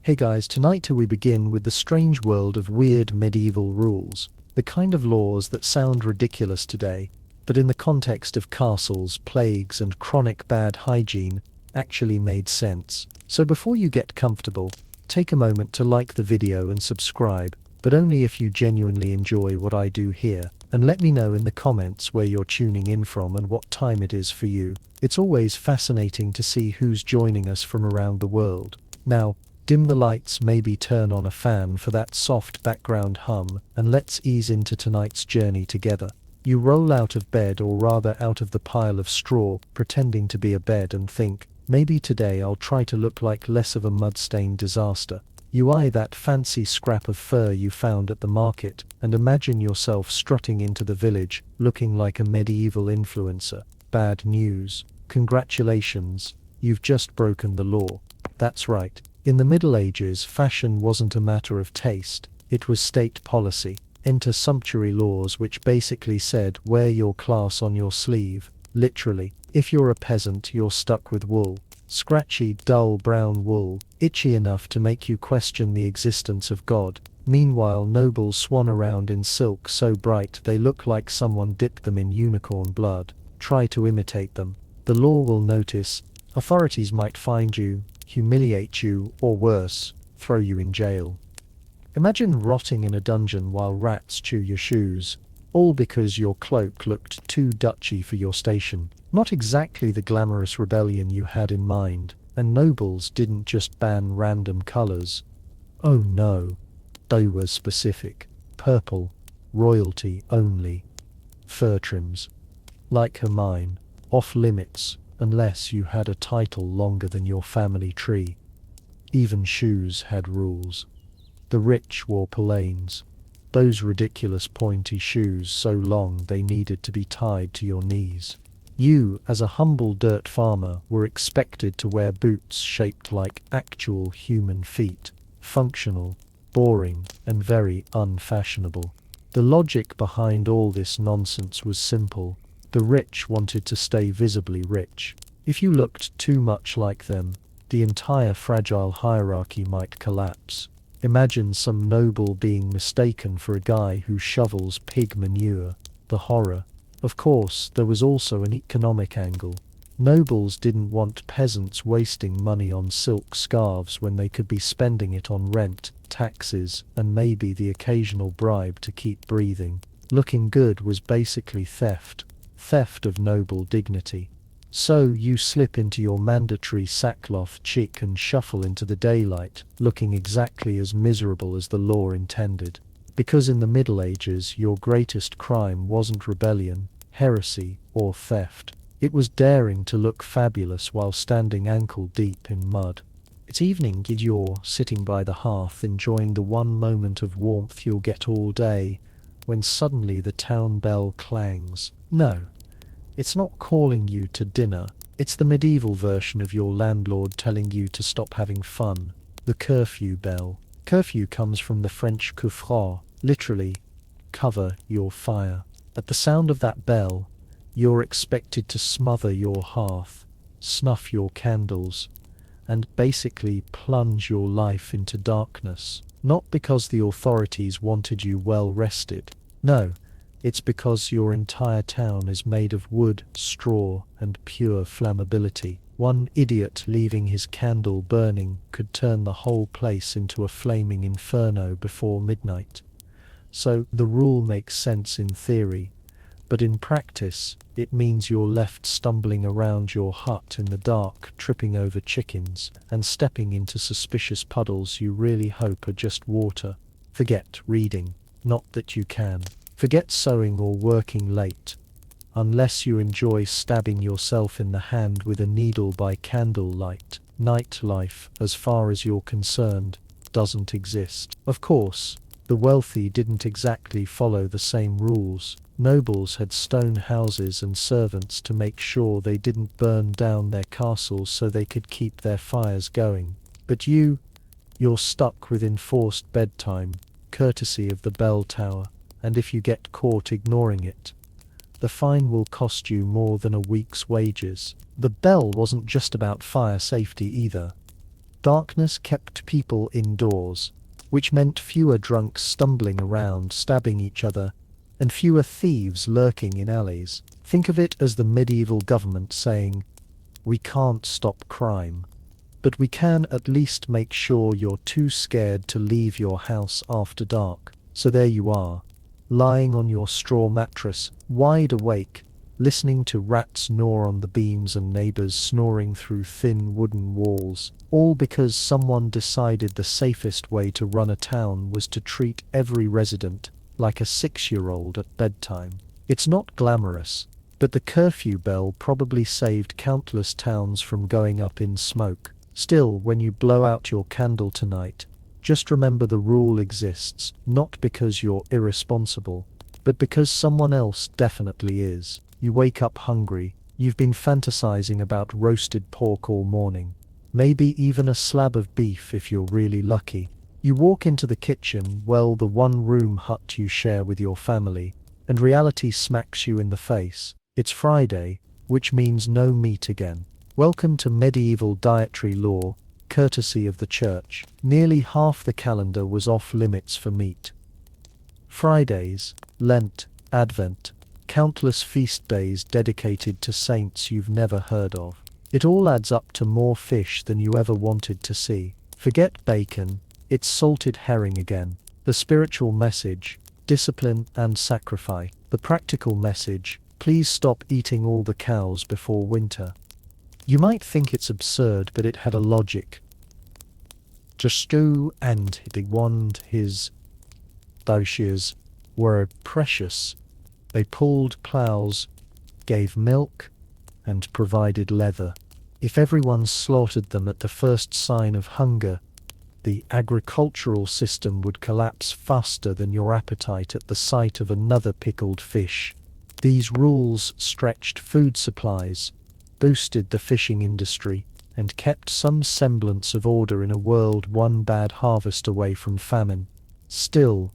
Hey guys, tonight we begin with the strange world of weird medieval rules. The kind of laws that sound ridiculous today, but in the context of castles, plagues, and chronic bad hygiene, actually made sense. So before you get comfortable, take a moment to like the video and subscribe, but only if you genuinely enjoy what I do here, and let me know in the comments where you're tuning in from and what time it is for you. It's always fascinating to see who's joining us from around the world. Now, dim the lights, maybe turn on a fan for that soft background hum, and let's ease into tonight's journey together. You roll out of bed, or rather out of the pile of straw, pretending to be a bed, and think, maybe today I'll try to look like less of a mud-stained disaster. You eye that fancy scrap of fur you found at the market, and imagine yourself strutting into the village, looking like a medieval influencer. Bad news. Congratulations, you've just broken the law. That's right. In the Middle Ages, fashion wasn't a matter of taste, it was state policy. Enter sumptuary laws, which basically said, wear your class on your sleeve. Literally, if you're a peasant, you're stuck with wool. Scratchy, dull brown wool, itchy enough to make you question the existence of God. Meanwhile, nobles swan around in silk so bright they look like someone dipped them in unicorn blood. Try to imitate them. The law will notice. Authorities might find you, humiliate you, or worse, throw you in jail. Imagine rotting in a dungeon while rats chew your shoes, all because your cloak looked too Dutchy for your station. Not exactly the glamorous rebellion you had in mind, and nobles didn't just ban random colors. Oh no, they were specific. Purple, royalty only. Fur trims, like mine, off limits, unless you had a title longer than your family tree. Even shoes had rules. The rich wore polanes, those ridiculous pointy shoes so long they needed to be tied to your knees. You, as a humble dirt farmer, were expected to wear boots shaped like actual human feet. Functional, boring, and very unfashionable. The logic behind all this nonsense was simple. The rich wanted to stay visibly rich. If you looked too much like them, the entire fragile hierarchy might collapse. Imagine some noble being mistaken for a guy who shovels pig manure. The horror. Of course, there was also an economic angle. Nobles didn't want peasants wasting money on silk scarves when they could be spending it on rent, taxes, and maybe the occasional bribe to keep breathing. Looking good was basically theft. Theft of noble dignity. So you slip into your mandatory sackcloth chic and shuffle into the daylight, looking exactly as miserable as the law intended. Because in the Middle Ages, your greatest crime wasn't rebellion, heresy, or theft. It was daring to look fabulous while standing ankle-deep in mud. It's evening, you're sitting by the hearth enjoying the one moment of warmth you'll get all day, when suddenly the town bell clangs. No, it's not calling you to dinner. It's the medieval version of your landlord telling you to stop having fun. The curfew bell. Curfew comes from the French couvre, literally, cover your fire. At the sound of that bell, you're expected to smother your hearth, snuff your candles, and basically plunge your life into darkness. Not because the authorities wanted you well rested. No, it's because your entire town is made of wood, straw, and pure flammability. One idiot leaving his candle burning could turn the whole place into a flaming inferno before midnight. So, the rule makes sense in theory, but in practice, it means you're left stumbling around your hut in the dark, tripping over chickens, and stepping into suspicious puddles you really hope are just water. Forget reading. Not that you can. Forget sewing or working late. Unless you enjoy stabbing yourself in the hand with a needle by candlelight, nightlife, as far as you're concerned, doesn't exist. Of course, the wealthy didn't exactly follow the same rules. Nobles had stone houses and servants to make sure they didn't burn down their castles so they could keep their fires going. But you're stuck with enforced bedtime, courtesy of the bell tower, and if you get caught ignoring it, the fine will cost you more than a week's wages. The bell wasn't just about fire safety either. Darkness kept people indoors, which meant fewer drunks stumbling around, stabbing each other, and fewer thieves lurking in alleys. Think of it as the medieval government saying, "We can't stop crime, but we can at least make sure you're too scared to leave your house after dark." So there you are, lying on your straw mattress, wide awake, listening to rats gnaw on the beams and neighbors snoring through thin wooden walls, all because someone decided the safest way to run a town was to treat every resident like a 6-year-old at bedtime. It's not glamorous, but the curfew bell probably saved countless towns from going up in smoke. Still, when you blow out your candle tonight, just remember the rule exists, not because you're irresponsible, but because someone else definitely is. You wake up hungry, you've been fantasizing about roasted pork all morning, maybe even a slab of beef if you're really lucky. You walk into the kitchen, well, the one-room hut you share with your family, and reality smacks you in the face. It's Friday, which means no meat again. Welcome to medieval dietary law, courtesy of the church. Nearly half the calendar was off limits for meat. Fridays, Lent, Advent, countless feast days dedicated to saints you've never heard of. It all adds up to more fish than you ever wanted to see. Forget bacon, it's salted herring again. The spiritual message, discipline and sacrifice. The practical message, please stop eating all the cows before winter. You might think it's absurd, but it had a logic. Joshua and the wand his shears were precious. They pulled plows, gave milk, and provided leather. If everyone slaughtered them at the first sign of hunger, the agricultural system would collapse faster than your appetite at the sight of another pickled fish. These rules stretched food supplies, boosted the fishing industry, and kept some semblance of order in a world one bad harvest away from famine. Still,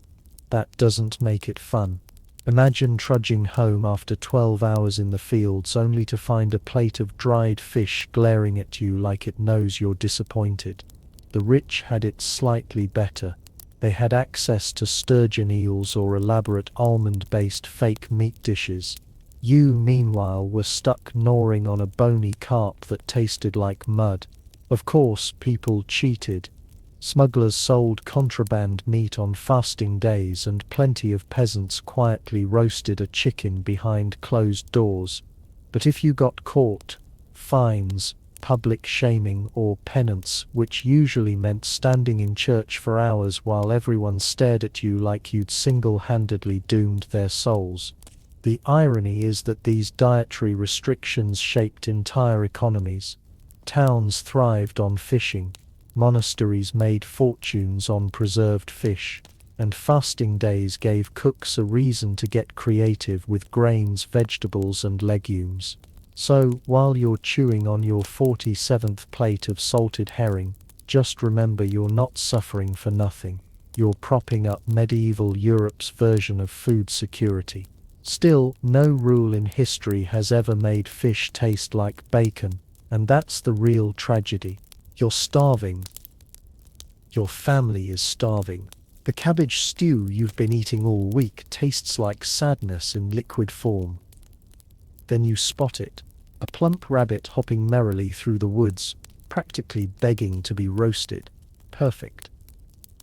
that doesn't make it fun. Imagine trudging home after 12 hours in the fields only to find a plate of dried fish glaring at you like it knows you're disappointed. The rich had it slightly better. They had access to sturgeon eels or elaborate almond-based fake meat dishes. You, meanwhile, were stuck gnawing on a bony carp that tasted like mud. Of course, people cheated. Smugglers sold contraband meat on fasting days, and plenty of peasants quietly roasted a chicken behind closed doors. But if you got caught, fines, public shaming, or penance, which usually meant standing in church for hours while everyone stared at you like you'd single-handedly doomed their souls. The irony is that these dietary restrictions shaped entire economies. Towns thrived on fishing. Monasteries made fortunes on preserved fish, and fasting days gave cooks a reason to get creative with grains, vegetables, and legumes. So, while you're chewing on your 47th plate of salted herring, just remember you're not suffering for nothing. You're propping up medieval Europe's version of food security. Still, no rule in history has ever made fish taste like bacon, and that's the real tragedy. You're starving. Your family is starving. The cabbage stew you've been eating all week tastes like sadness in liquid form. Then you spot it. A plump rabbit hopping merrily through the woods, practically begging to be roasted. Perfect.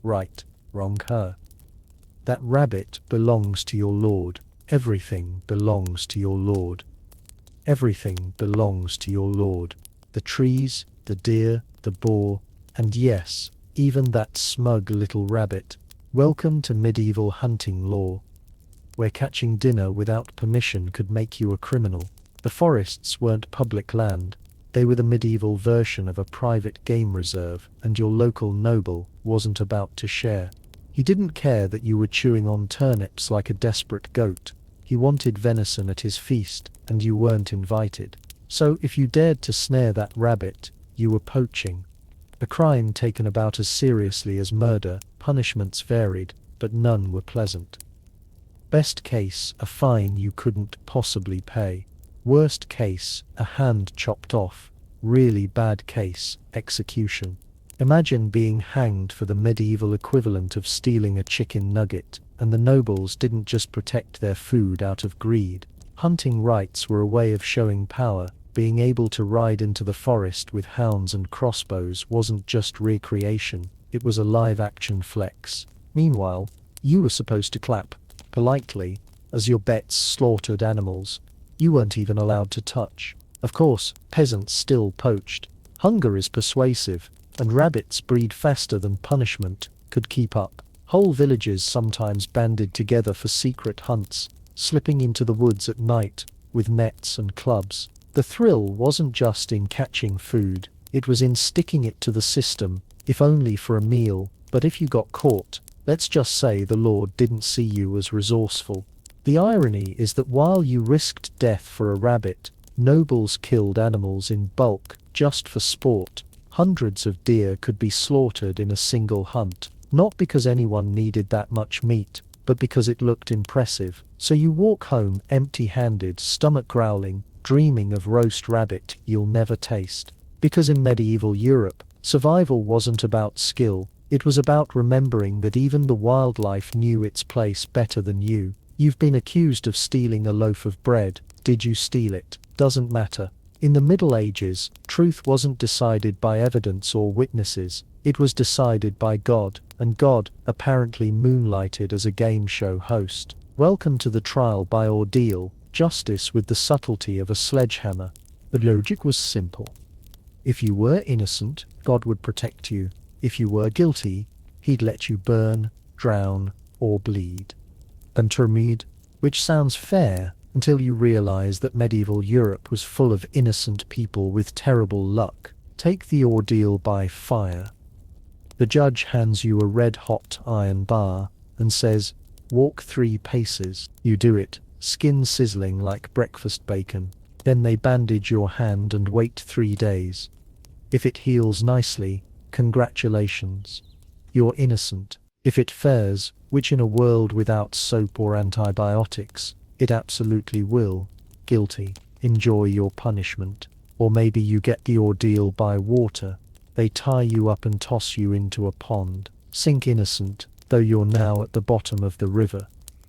Right, wrong her. That rabbit belongs to your lord. Everything belongs to your lord. Everything belongs to your lord. The trees, the deer, the boar, and yes, even that smug little rabbit. Welcome to medieval hunting law, where catching dinner without permission could make you a criminal. The forests weren't public land. They were the medieval version of a private game reserve, and your local noble wasn't about to share. He didn't care that you were chewing on turnips like a desperate goat. He wanted venison at his feast, and you weren't invited. So if you dared to snare that rabbit, you were poaching. A crime taken about as seriously as murder. Punishments varied, but none were pleasant. Best case, a fine you couldn't possibly pay. Worst case, a hand chopped off. Really bad case, execution. Imagine being hanged for the medieval equivalent of stealing a chicken nugget, and the nobles didn't just protect their food out of greed. Hunting rights were a way of showing power. Being able to ride into the forest with hounds and crossbows wasn't just recreation, it was a live-action flex. Meanwhile, you were supposed to clap politely as your bets slaughtered animals you weren't even allowed to touch. Of course, peasants still poached. Hunger is persuasive, and rabbits breed faster than punishment could keep up. Whole villages sometimes banded together for secret hunts, slipping into the woods at night with nets and clubs. The thrill wasn't just in catching food, it was in sticking it to the system, if only for a meal. But if you got caught, let's just say the Lord didn't see you as resourceful. The irony is that while you risked death for a rabbit, nobles killed animals in bulk just for sport. Hundreds of deer could be slaughtered in a single hunt, not because anyone needed that much meat, but because it looked impressive. So you walk home empty-handed, stomach growling, dreaming of roast rabbit you'll never taste. Because in medieval Europe, survival wasn't about skill, it was about remembering that even the wildlife knew its place better than you. You've been accused of stealing a loaf of bread. Did you steal it? Doesn't matter. In the Middle Ages, truth wasn't decided by evidence or witnesses, it was decided by God, and God apparently moonlighted as a game show host. Welcome to the trial by ordeal, justice with the subtlety of a sledgehammer. The logic was simple. If you were innocent, God would protect you. If you were guilty, he'd let you burn, drown, or bleed. Pyramid, which sounds fair until you realize that medieval Europe was full of innocent people with terrible luck. Take the ordeal by fire. The judge hands you a red-hot iron bar and says, "Walk 3 paces." You do it, skin sizzling like breakfast bacon. Then they bandage your hand and wait 3 days. If it heals nicely, congratulations. You're innocent. If it fares, which in a world without soap or antibiotics, it absolutely will, guilty. Enjoy your punishment. Or maybe you get the ordeal by water. They tie you up and toss you into a pond. Sink innocent, though you're now at the bottom of the river.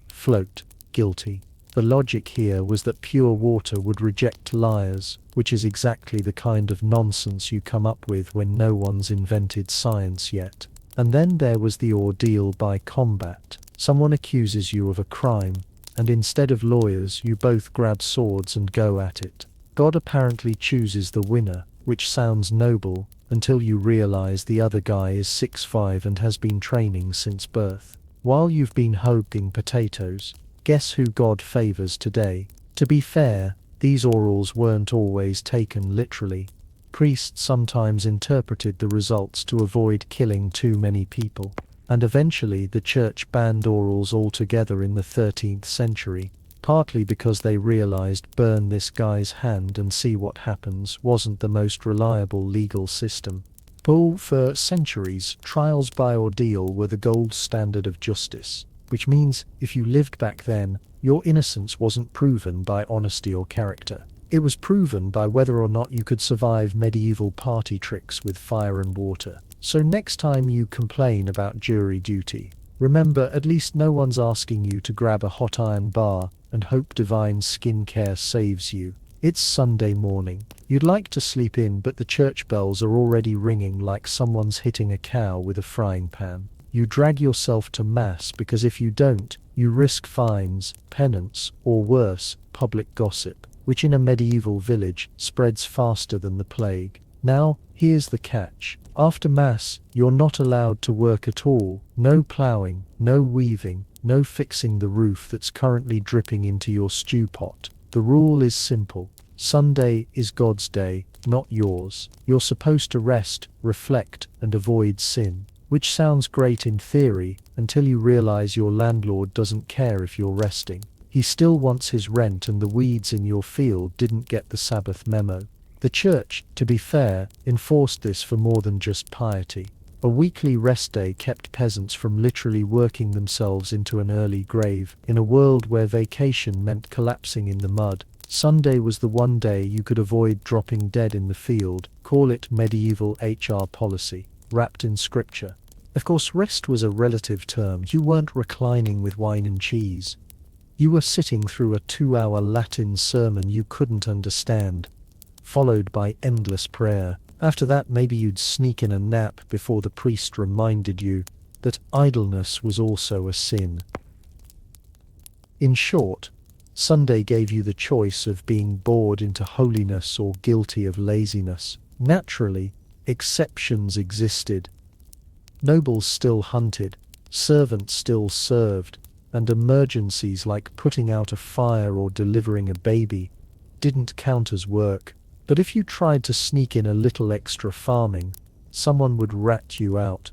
Float, guilty. The logic here was that pure water would reject liars, which is exactly the kind of nonsense you come up with when no one's invented science yet. And then there was the ordeal by combat. Someone accuses you of a crime, and instead of lawyers you both grab swords and go at it. God apparently chooses the winner, which sounds noble, until you realize the other guy is 6'5" and has been training since birth. While you've been hogging potatoes, guess who God favors today? To be fair, these orals weren't always taken literally. Priests sometimes interpreted the results to avoid killing too many people. And eventually the church banned orals altogether in the 13th century, partly because they realized burn this guy's hand and see what happens wasn't the most reliable legal system. For centuries, trials by ordeal were the gold standard of justice, which means if you lived back then, your innocence wasn't proven by honesty or character. It was proven by whether or not you could survive medieval party tricks with fire and water. So next time you complain about jury duty, remember at least no one's asking you to grab a hot iron bar and hope divine skincare saves you. It's Sunday morning. You'd like to sleep in, but the church bells are already ringing like someone's hitting a cow with a frying pan. You drag yourself to mass because if you don't, you risk fines, penance, or worse, public gossip, which in a medieval village spreads faster than the plague. Now, here's the catch. After mass, you're not allowed to work at all. No ploughing, no weaving, no fixing the roof that's currently dripping into your stew pot. The rule is simple. Sunday is God's day, not yours. You're supposed to rest, reflect, and avoid sin. Which sounds great in theory, until you realize your landlord doesn't care if you're resting. He still wants his rent, and the weeds in your field didn't get the Sabbath memo. The church, to be fair, enforced this for more than just piety. A weekly rest day kept peasants from literally working themselves into an early grave. In a world where vacation meant collapsing in the mud, Sunday was the one day you could avoid dropping dead in the field. Call it medieval HR policy. wrapped in scripture. Of course, rest was a relative term. You weren't reclining with wine and cheese. You were sitting through a 2-hour Latin sermon you couldn't understand, followed by endless prayer. After that, maybe you'd sneak in a nap before the priest reminded you that idleness was also a sin. In short, Sunday gave you the choice of being bored into holiness or guilty of laziness. Naturally, exceptions existed. Nobles still hunted, servants still served, and emergencies like putting out a fire or delivering a baby didn't count as work. But if you tried to sneak in a little extra farming, someone would rat you out.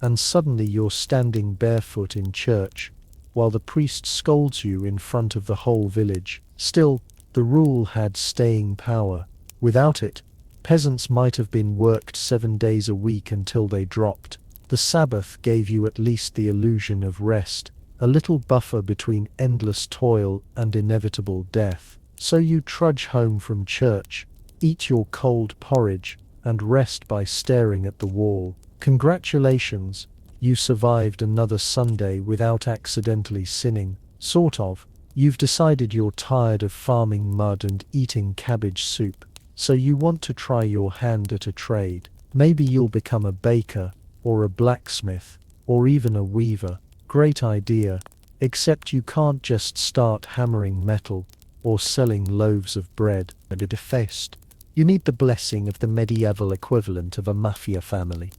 And suddenly you're standing barefoot in church, while the priest scolds you in front of the whole village. Still, the rule had staying power. Without it, peasants might have been worked 7 days a week until they dropped. The Sabbath gave you at least the illusion of rest, a little buffer between endless toil and inevitable death. So you trudge home from church, eat your cold porridge, and rest by staring at the wall. Congratulations, you survived another Sunday without accidentally sinning. Sort of. You've decided you're tired of farming mud and eating cabbage soup, so you want to try your hand at a trade. Maybe you'll become a baker, or a blacksmith, or even a weaver. Great idea, except you can't just start hammering metal, or selling loaves of bread at a feast. You need the blessing of the medieval equivalent of a mafia family.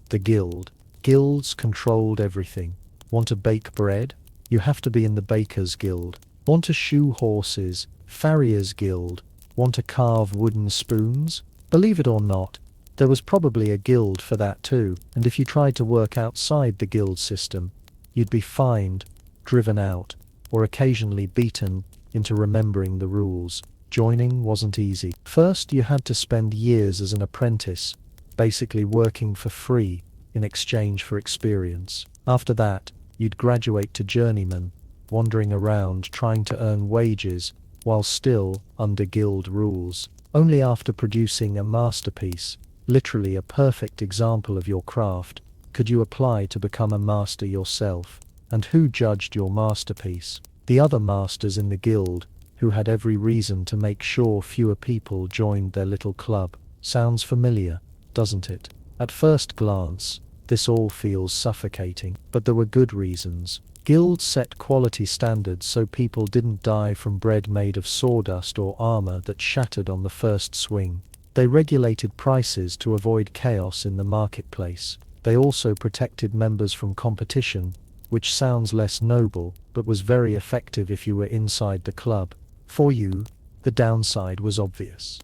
The guild. Guilds controlled everything. Want to bake bread? You have to be in the Bakers Guild. Want to shoe horses? Farriers Guild. Want to carve wooden spoons? Believe it or not, there was probably a guild for that too, and if you tried to work outside the guild system, you'd be fined, driven out, or occasionally beaten into remembering the rules. Joining wasn't easy. First, you had to spend years as an apprentice, basically working for free in exchange for experience. After that, you'd graduate to journeyman, wandering around trying to earn wages while still under guild rules. Only after producing a masterpiece, literally a perfect example of your craft, could you apply to become a master yourself. And who judged your masterpiece? The other masters in the guild, who had every reason to make sure fewer people joined their little club. Sounds familiar, doesn't it? At first glance, this all feels suffocating, but there were good reasons. Guilds set quality standards so people didn't die from bread made of sawdust or armor that shattered on the first swing. They regulated prices to avoid chaos in the marketplace. They also protected members from competition, which sounds less noble, but was very effective if you were inside the club. For you, the downside was obvious.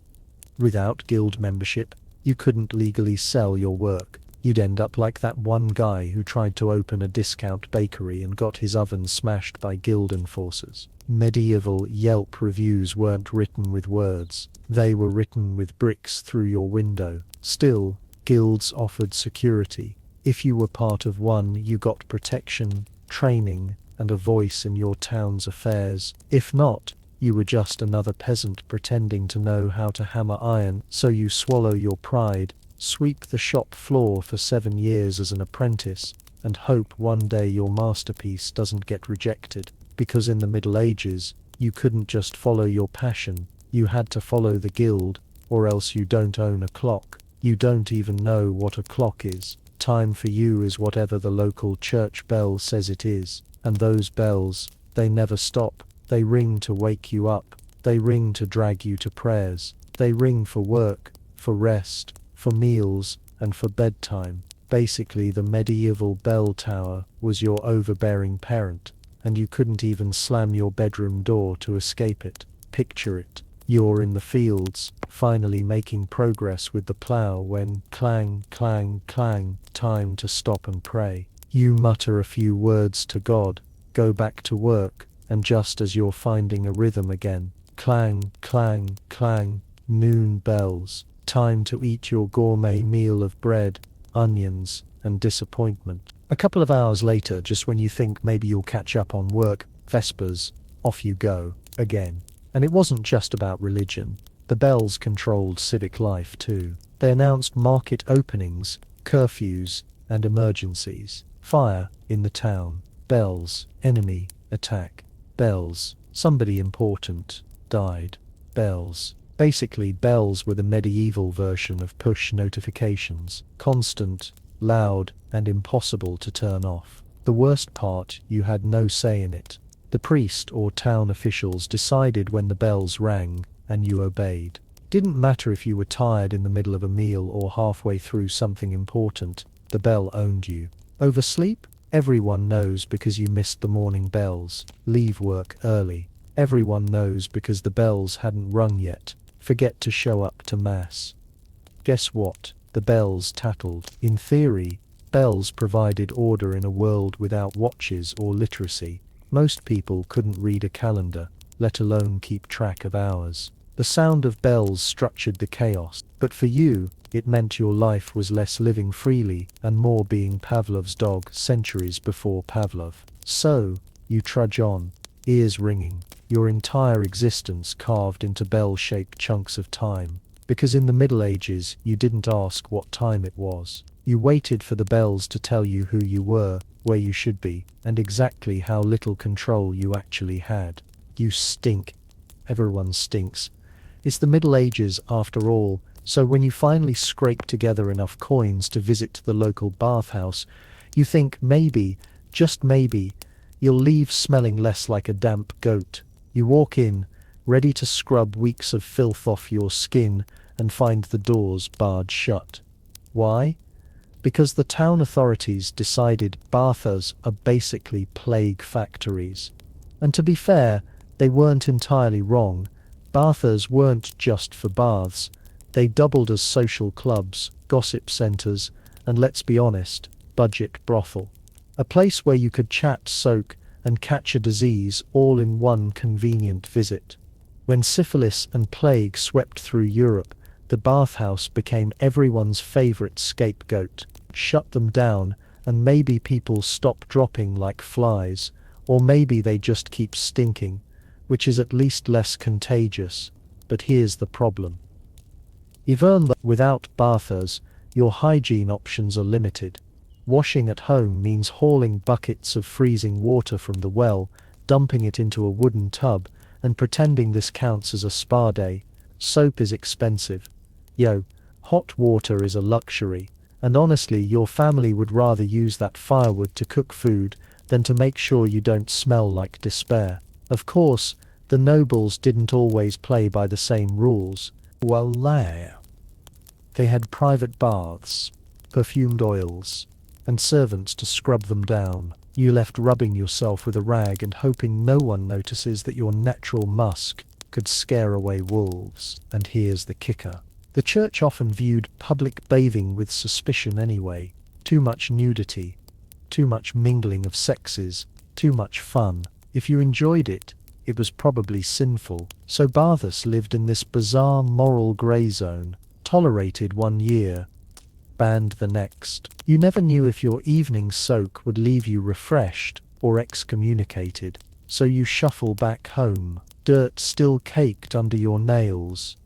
Without guild membership, you couldn't legally sell your work. You'd end up like that one guy who tried to open a discount bakery and got his oven smashed by guild enforcers. Medieval Yelp reviews weren't written with words. They were written with bricks through your window. Still, guilds offered security. If you were part of one, you got protection, training, and a voice in your town's affairs. If not, you were just another peasant pretending to know how to hammer iron. So you swallow your pride, sweep the shop floor for 7 years as an apprentice, and hope one day your masterpiece doesn't get rejected. Because in the Middle Ages, you couldn't just follow your passion, you had to follow the guild, or else you don't own a clock. You don't even know what a clock is. Time for you is whatever the local church bell says it is. And those bells, they never stop. They ring to wake you up. They ring to drag you to prayers. They ring for work, for rest, for meals, and for bedtime. Basically, the medieval bell tower was your overbearing parent, and you couldn't even slam your bedroom door to escape it. Picture it. You're in the fields, finally making progress with the plow when clang, clang, clang, time to stop and pray. You mutter a few words to God, go back to work, and just as you're finding a rhythm again, clang, clang, clang, noon bells, time to eat your gourmet meal of bread, onions, and disappointment. A couple of hours later, just when you think maybe you'll catch up on work, vespers, off you go, again. And it wasn't just about religion. The bells controlled civic life too. They announced market openings, curfews, and emergencies. Fire in the town. Bells, enemy, attack. Bells, somebody important died. Bells. Basically, bells were the medieval version of push notifications. Constant, loud, and impossible to turn off. The worst part, you had no say in it. The priest or town officials decided when the bells rang, and you obeyed. Didn't matter if you were tired in the middle of a meal or halfway through something important, the bell owned you. Oversleep? Everyone knows because you missed the morning bells. Leave work early. Everyone knows because the bells hadn't rung yet. Forget to show up to mass. Guess what? The bells tattled. In theory, bells provided order in a world without watches or literacy. Most people couldn't read a calendar, let alone keep track of hours. The sound of bells structured the chaos, but for you, it meant your life was less living freely and more being Pavlov's dog centuries before Pavlov. So, you trudge on, ears ringing, your entire existence carved into bell-shaped chunks of time. Because in the Middle Ages, you didn't ask what time it was. You waited for the bells to tell you who you were, where you should be, and exactly how little control you actually had. You stink. Everyone stinks. It's the Middle Ages after all, so when you finally scrape together enough coins to visit the local bathhouse, you think maybe, just maybe, you'll leave smelling less like a damp goat. You walk in, ready to scrub weeks of filth off your skin, and find the doors barred shut. Why? Because the town authorities decided bathers are basically plague factories. And to be fair, they weren't entirely wrong. Bathers weren't just for baths. They doubled as social clubs, gossip centers, and let's be honest, budget brothel. A place where you could chat, soak, and catch a disease all in one convenient visit. When syphilis and plague swept through Europe, the bathhouse became everyone's favorite scapegoat. Shut them down, and maybe people stop dropping like flies, or maybe they just keep stinking, which is at least less contagious. But here's the problem. Even without bathers, your hygiene options are limited. Washing at home means hauling buckets of freezing water from the well, dumping it into a wooden tub, and pretending this counts as a spa day. Soap is expensive. Hot water is a luxury, and honestly your family would rather use that firewood to cook food than to make sure you don't smell like despair. Of course, the nobles didn't always play by the same rules. Well, they had private baths, perfumed oils, and servants to scrub them down. You left rubbing yourself with a rag and hoping no one notices that your natural musk could scare away wolves. And here's the kicker. The church often viewed public bathing with suspicion anyway. Too much nudity, too much mingling of sexes, too much fun. If you enjoyed it, it was probably sinful. So bathers lived in this bizarre moral grey zone, tolerated 1 year, banned the next. You never knew if your evening soak would leave you refreshed or excommunicated. So you shuffle back home, dirt still caked under your nails,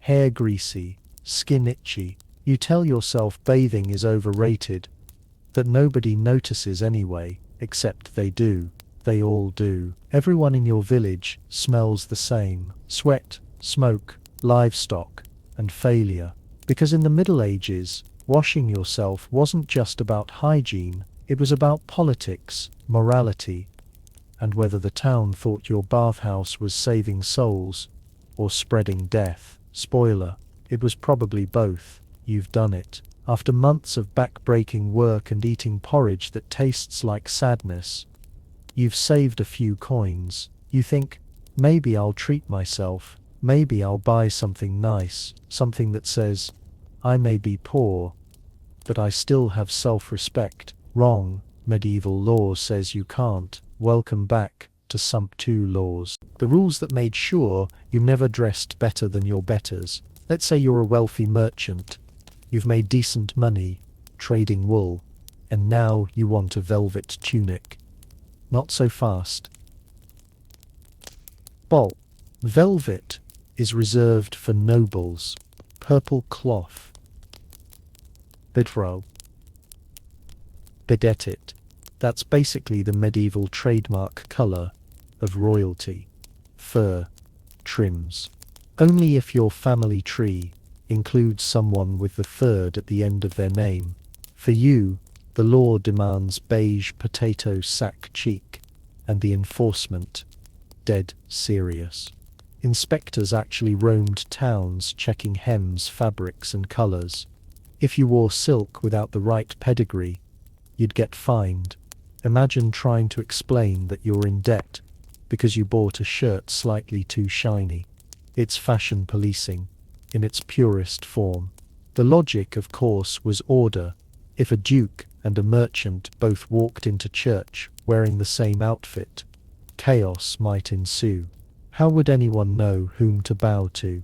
hair greasy, skin itchy. You tell yourself bathing is overrated, that nobody notices anyway, except they do. They all do. Everyone in your village smells the same. Sweat, smoke, livestock, and failure. Because in the Middle Ages, washing yourself wasn't just about hygiene, it was about politics, morality, and whether the town thought your bathhouse was saving souls or spreading death. Spoiler, it was probably both. You've done it. After months of back-breaking work and eating porridge that tastes like sadness, you've saved a few coins. You think, maybe I'll treat myself, maybe I'll buy something nice, something that says, I may be poor, but I still have self-respect. Wrong. Medieval law says you can't. Welcome back to sumptuary laws. The rules that made sure you never dressed better than your betters. Let's say you're a wealthy merchant. You've made decent money trading wool, and now you want a velvet tunic. Not so fast. Velvet is reserved for nobles. Purple cloth. Bedroll. Bedettit. That's basically the medieval trademark color of royalty. Fur trims. Only if your family tree includes someone with the third at the end of their name. For you, the law demands beige potato sack cheek, and the enforcement dead serious. Inspectors actually roamed towns checking hems, fabrics and colors. If you wore silk without the right pedigree, you'd get fined. Imagine trying to explain that you're in debt because you bought a shirt slightly too shiny. It's fashion policing in its purest form. The logic, of course, was order. If a duke and a merchant both walked into church wearing the same outfit, chaos might ensue. How would anyone know whom to bow to?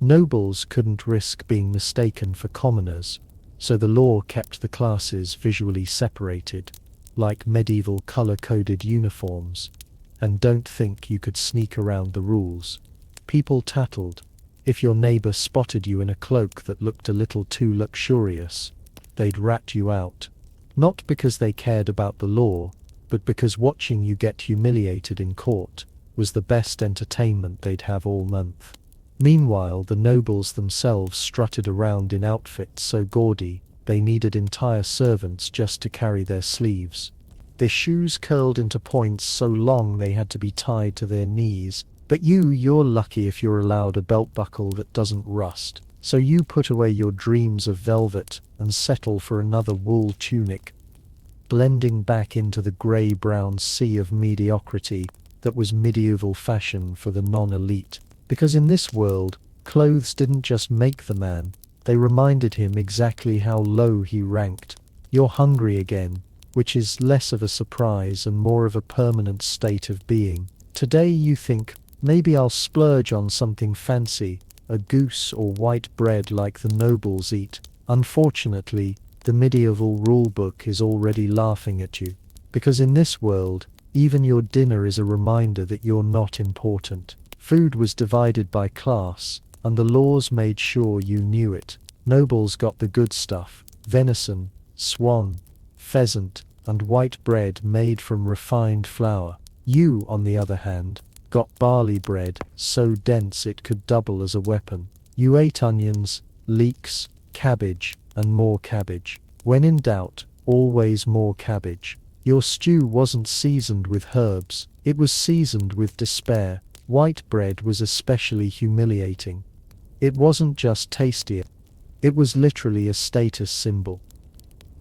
Nobles couldn't risk being mistaken for commoners, so the law kept the classes visually separated, like medieval color-coded uniforms. And don't think you could sneak around the rules. People tattled. If your neighbor spotted you in a cloak that looked a little too luxurious, they'd rat you out. Not because they cared about the law, but because watching you get humiliated in court was the best entertainment they'd have all month. Meanwhile, the nobles themselves strutted around in outfits so gaudy they needed entire servants just to carry their sleeves. Their shoes curled into points so long they had to be tied to their knees. But you're lucky if you're allowed a belt buckle that doesn't rust. So you put away your dreams of velvet and settle for another wool tunic, blending back into the grey-brown sea of mediocrity that was medieval fashion for the non-elite. Because in this world, clothes didn't just make the man, they reminded him exactly how low he ranked. You're hungry again, which is less of a surprise and more of a permanent state of being. Today you think, maybe I'll splurge on something fancy, a goose or white bread like the nobles eat. Unfortunately, the medieval rulebook is already laughing at you. Because in this world, even your dinner is a reminder that you're not important. Food was divided by class, and the laws made sure you knew it. Nobles got the good stuff: venison, swan, pheasant, and white bread made from refined flour. You, on the other hand, got barley bread, so dense it could double as a weapon. You ate onions, leeks, cabbage, and more cabbage. When in doubt, always more cabbage. Your stew wasn't seasoned with herbs, it was seasoned with despair. White bread was especially humiliating. It wasn't just tastier, it was literally a status symbol.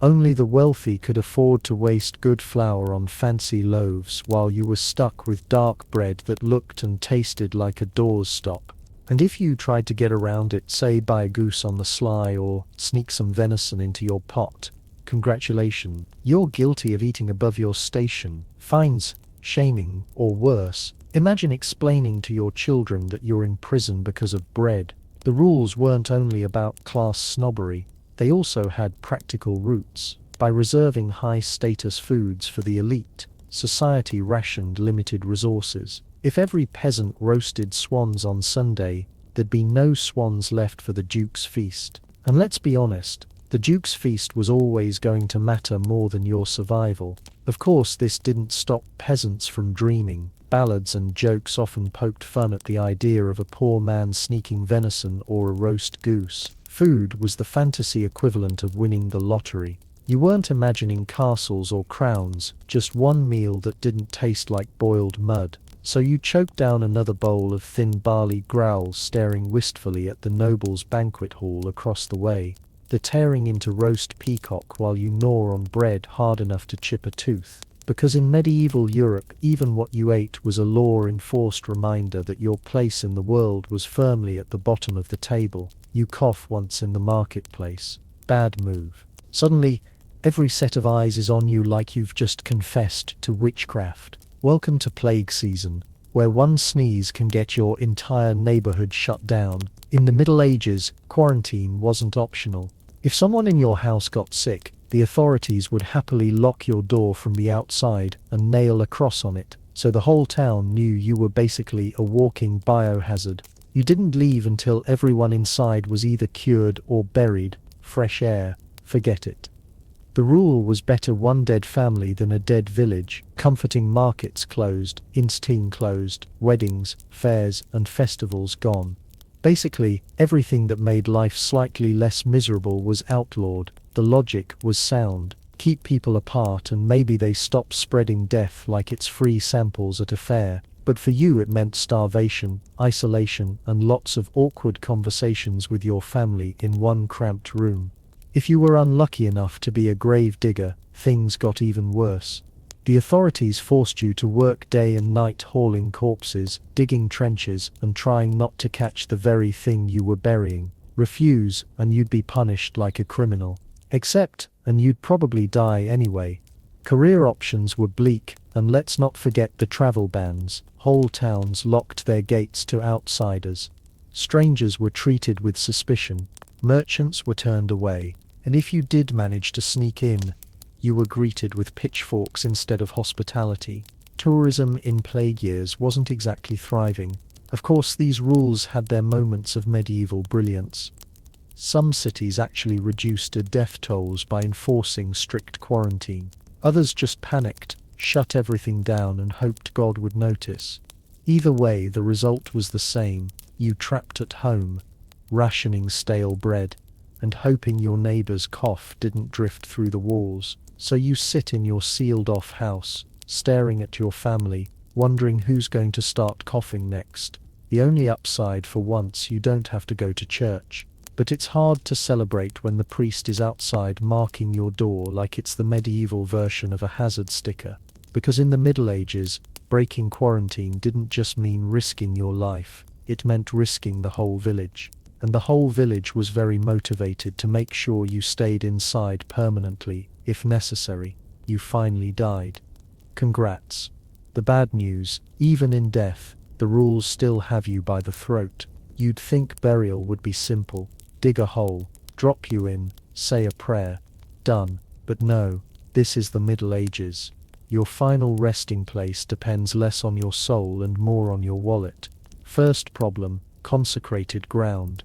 Only the wealthy could afford to waste good flour on fancy loaves while you were stuck with dark bread that looked and tasted like a doorstop. And if you tried to get around it, say buy a goose on the sly or sneak some venison into your pot, congratulations, you're guilty of eating above your station. Fines, shaming, or worse. Imagine explaining to your children that you're in prison because of bread. The rules weren't only about class snobbery, they also had practical roots. By reserving high-status foods for the elite, society rationed limited resources. If every peasant roasted swans on Sunday, there'd be no swans left for the Duke's feast. And let's be honest, the Duke's feast was always going to matter more than your survival. Of course, this didn't stop peasants from dreaming. Ballads and jokes often poked fun at the idea of a poor man sneaking venison or a roast goose. Food was the fantasy equivalent of winning the lottery. You weren't imagining castles or crowns, just one meal that didn't taste like boiled mud. So you choked down another bowl of thin barley growls, staring wistfully at the noble's banquet hall across the way. They're tearing into roast peacock while you gnaw on bread hard enough to chip a tooth. Because in medieval Europe, even what you ate was a law-enforced reminder that your place in the world was firmly at the bottom of the table. You cough once in the marketplace. Bad move. Suddenly, every set of eyes is on you like you've just confessed to witchcraft. Welcome to plague season, where one sneeze can get your entire neighborhood shut down. In the Middle Ages, quarantine wasn't optional. If someone in your house got sick, the authorities would happily lock your door from the outside and nail a cross on it, so the whole town knew you were basically a walking biohazard. You didn't leave until everyone inside was either cured or buried. Fresh air, forget it. The rule was better one dead family than a dead village, comforting markets closed, inns closed, weddings, fairs, and festivals gone. Basically, everything that made life slightly less miserable was outlawed. The logic was sound. Keep people apart and maybe they stop spreading death like it's free samples at a fair. But for you it meant starvation, isolation, and lots of awkward conversations with your family in one cramped room. If you were unlucky enough to be a grave digger, things got even worse. The authorities forced you to work day and night hauling corpses, digging trenches, and trying not to catch the very thing you were burying. Refuse, and you'd be punished like a criminal. Accept, and you'd probably die anyway. Career options were bleak, and let's not forget the travel bans. Whole towns locked their gates to outsiders. Strangers were treated with suspicion. Merchants were turned away. And if you did manage to sneak in, you were greeted with pitchforks instead of hospitality. Tourism in plague years wasn't exactly thriving. Of course, these rules had their moments of medieval brilliance. Some cities actually reduced their death tolls by enforcing strict quarantine. Others just panicked, shut everything down and hoped God would notice. Either way, the result was the same. You trapped at home, rationing stale bread, and hoping your neighbor's cough didn't drift through the walls. So you sit in your sealed-off house, staring at your family, wondering who's going to start coughing next. The only upside, for once, you don't have to go to church. But it's hard to celebrate when the priest is outside marking your door like it's the medieval version of a hazard sticker. Because in the Middle Ages, breaking quarantine didn't just mean risking your life, it meant risking the whole village. And the whole village was very motivated to make sure you stayed inside permanently, if necessary. You finally died. Congrats. The bad news, even in death, the rules still have you by the throat. You'd think burial would be simple. Dig a hole, drop you in, say a prayer. Done. But no, this is the Middle Ages. Your final resting place depends less on your soul and more on your wallet. First problem, consecrated ground.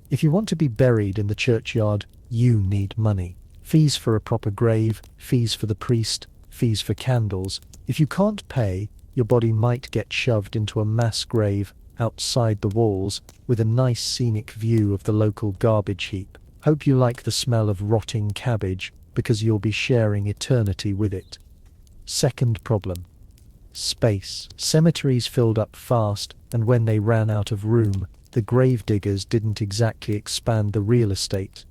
If you want to be buried in the churchyard, you need money. Fees for a proper grave, fees for the priest, fees for candles. If you can't pay, your body might get shoved into a mass grave outside the walls with a nice scenic view of the local garbage heap. Hope you like the smell of rotting cabbage, because you'll be sharing eternity with it. Second problem. Space. Cemeteries filled up fast, and when they ran out of room, the grave diggers didn't exactly expand the real estate.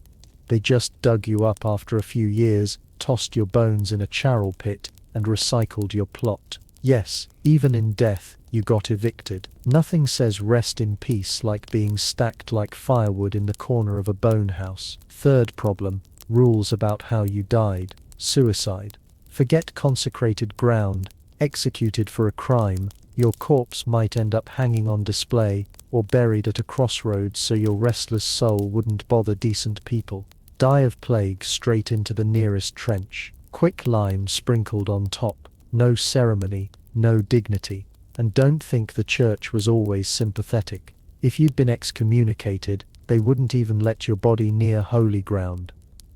They just dug you up after a few years, tossed your bones in a charral pit, and recycled your plot. Yes, even in death, you got evicted. Nothing says rest in peace like being stacked like firewood in the corner of a bone house. Third problem, rules about how you died. Suicide. Forget consecrated ground, executed for a crime. Your corpse might end up hanging on display, or buried at a crossroads so your restless soul wouldn't bother decent people. Die of plague straight into the nearest trench. Quick lime sprinkled on top. No ceremony, no dignity. And don't think the church was always sympathetic. If you'd been excommunicated, they wouldn't even let your body near holy ground.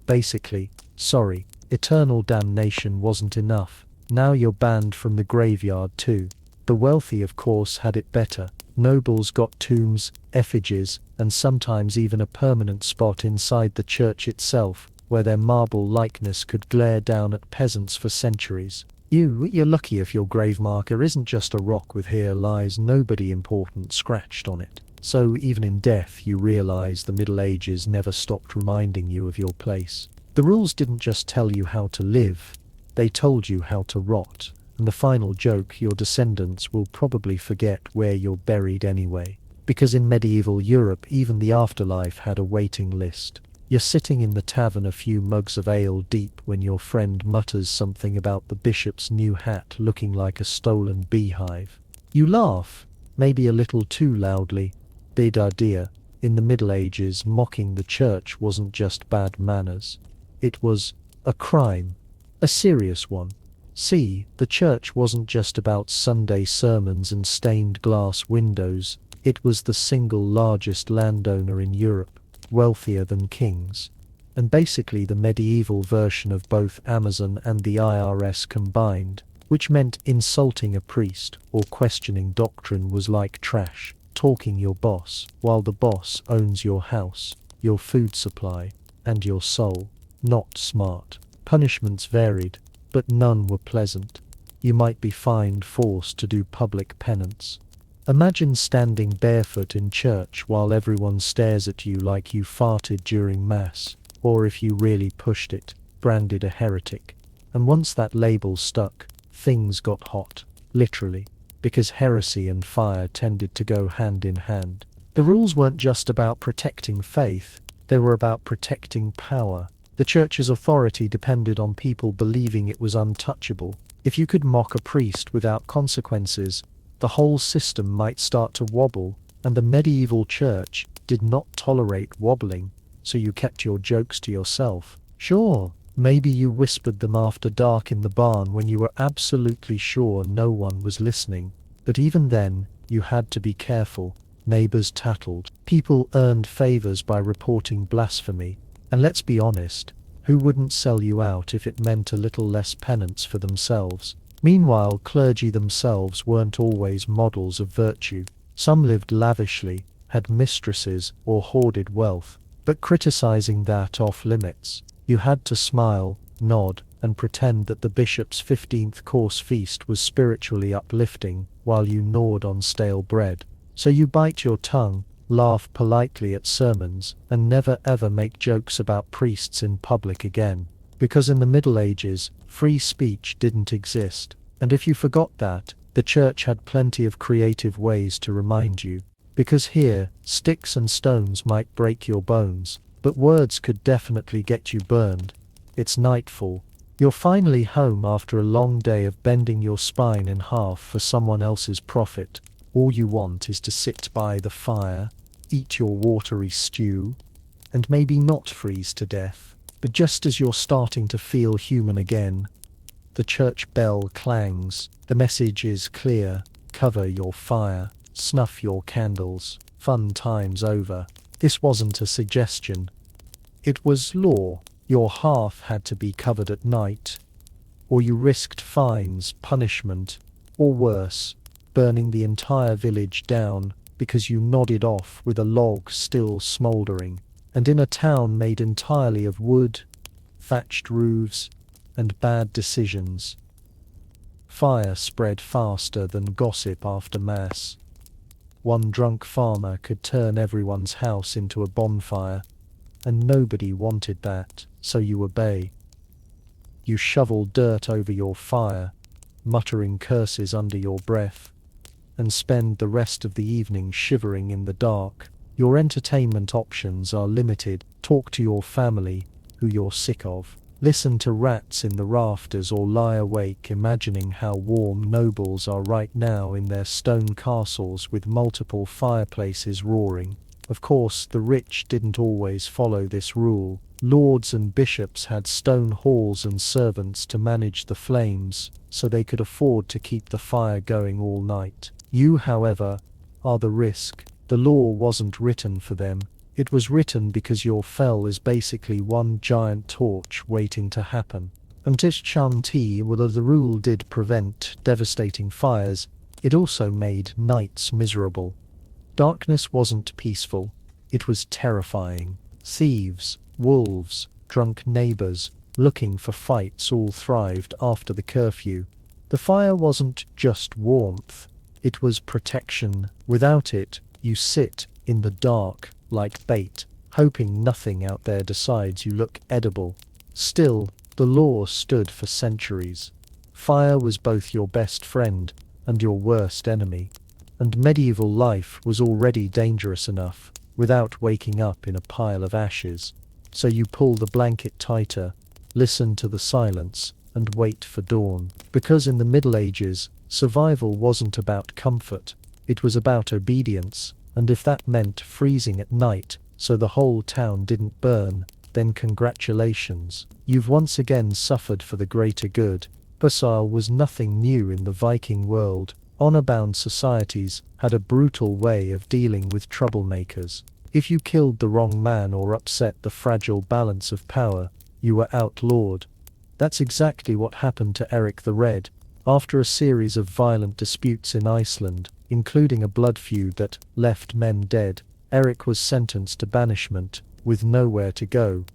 Basically, sorry, eternal damnation wasn't enough. Now you're banned from the graveyard too. The wealthy, of course, had it better. Nobles got tombs, effigies, and sometimes even a permanent spot inside the church itself, where their marble likeness could glare down at peasants for centuries. You're lucky if your grave marker isn't just a rock with "Here lies nobody important" scratched on it. So even in death you realize the Middle Ages never stopped reminding you of your place. The rules didn't just tell you how to live, they told you how to rot. And the final joke, your descendants will probably forget where you're buried anyway. Because in medieval Europe even the afterlife had a waiting list. You're sitting in the tavern a few mugs of ale deep when your friend mutters something about the bishop's new hat looking like a stolen beehive. You laugh, maybe a little too loudly. Bid idea, in the Middle Ages mocking the church wasn't just bad manners. It was a crime, a serious one. See, the church wasn't just about Sunday sermons and stained glass windows, it was the single largest landowner in Europe, wealthier than kings. and basically the medieval version of both Amazon and the IRS combined, which meant insulting a priest or questioning doctrine was like trash talking your boss, while the boss owns your house, your food supply, and your soul. Not smart. Punishments varied, but none were pleasant. You might be fined, forced to do public penance. Imagine standing barefoot in church while everyone stares at you like you farted during mass, or if you really pushed it, branded a heretic. And once that label stuck, things got hot, literally, because heresy and fire tended to go hand in hand. The rules weren't just about protecting faith, they were about protecting power. The church's authority depended on people believing it was untouchable. If you could mock a priest without consequences, the whole system might start to wobble, and the medieval church did not tolerate wobbling, so you kept your jokes to yourself. Sure, maybe you whispered them after dark in the barn when you were absolutely sure no one was listening, but even then, you had to be careful. Neighbors tattled. People earned favors by reporting blasphemy, and let's be honest, who wouldn't sell you out if it meant a little less penance for themselves? Meanwhile, clergy themselves weren't always models of virtue. Some lived lavishly, had mistresses, or hoarded wealth, but criticizing that off limits. You had to smile, nod, and pretend that the bishop's 15th course feast was spiritually uplifting, while you gnawed on stale bread. So you bite your tongue, laugh politely at sermons, and never ever make jokes about priests in public again. Because in the Middle Ages, free speech didn't exist, and if you forgot that, the church had plenty of creative ways to remind you. Because here, sticks and stones might break your bones, but words could definitely get you burned. It's nightfall. You're finally home after a long day of bending your spine in half for someone else's profit. All you want is to sit by the fire, eat your watery stew, and maybe not freeze to death. But just as you're starting to feel human again, the church bell clangs. The message is clear: cover your fire, snuff your candles, fun time's over. This wasn't a suggestion. It was law. Your hearth had to be covered at night, or you risked fines, punishment, or worse, burning the entire village down because you nodded off with a log still smouldering. And in a town made entirely of wood, thatched roofs, and bad decisions, fire spread faster than gossip after mass. One drunk farmer could turn everyone's house into a bonfire, and nobody wanted that, so you obey. You shovel dirt over your fire, muttering curses under your breath, and spend the rest of the evening shivering in the dark. Your entertainment options are limited. Talk to your family, who you're sick of. Listen to rats in the rafters, or lie awake imagining how warm nobles are right now in their stone castles with multiple fireplaces roaring. Of course, the rich didn't always follow this rule. Lords and bishops had stone halls and servants to manage the flames, so they could afford to keep the fire going all night. You, however, are the risk. The law wasn't written for them. It was written because your fell is basically one giant torch waiting to happen. And Tish-Chan-Ti, although the rule did prevent devastating fires, it also made nights miserable. Darkness wasn't peaceful. It was terrifying. Thieves, wolves, drunk neighbors, looking for fights all thrived after the curfew. The fire wasn't just warmth. It was protection. Without it, you sit in the dark like bait, hoping nothing out there decides you look edible. Still, the law stood for centuries. Fire was both your best friend and your worst enemy. And medieval life was already dangerous enough, without waking up in a pile of ashes. So you pull the blanket tighter, listen to the silence, and wait for dawn. Because in the Middle Ages, survival wasn't about comfort, it was about obedience. And if that meant freezing at night so the whole town didn't burn, then congratulations. You've once again suffered for the greater good. Bucile was nothing new in the Viking world. Honor-bound societies had a brutal way of dealing with troublemakers. If you killed the wrong man or upset the fragile balance of power, you were outlawed. That's exactly what happened to Eric the Red. After a series of violent disputes in Iceland, including a blood feud that left men dead, Eric was sentenced to banishment, with nowhere to go.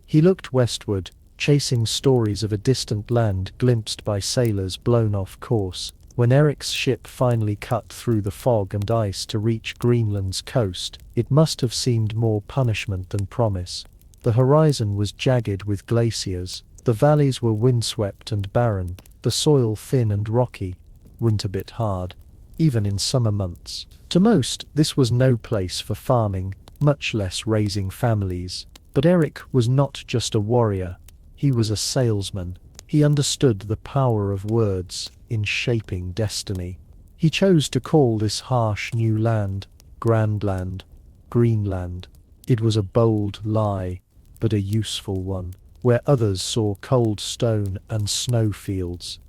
He looked westward, chasing stories of a distant land glimpsed by sailors blown off course. When Eric's ship finally cut through the fog and ice to reach Greenland's coast, it must have seemed more punishment than promise. The horizon was jagged with glaciers, the valleys were windswept and barren, the soil thin and rocky, winter bit hard, even in summer months. To most, this was no place for farming, much less raising families. But Eric was not just a warrior, he was a salesman. He understood the power of words in shaping destiny. He chose to call this harsh new land, Grandland, Greenland. It was a bold lie, but a useful one, where others saw cold stone and snow fields.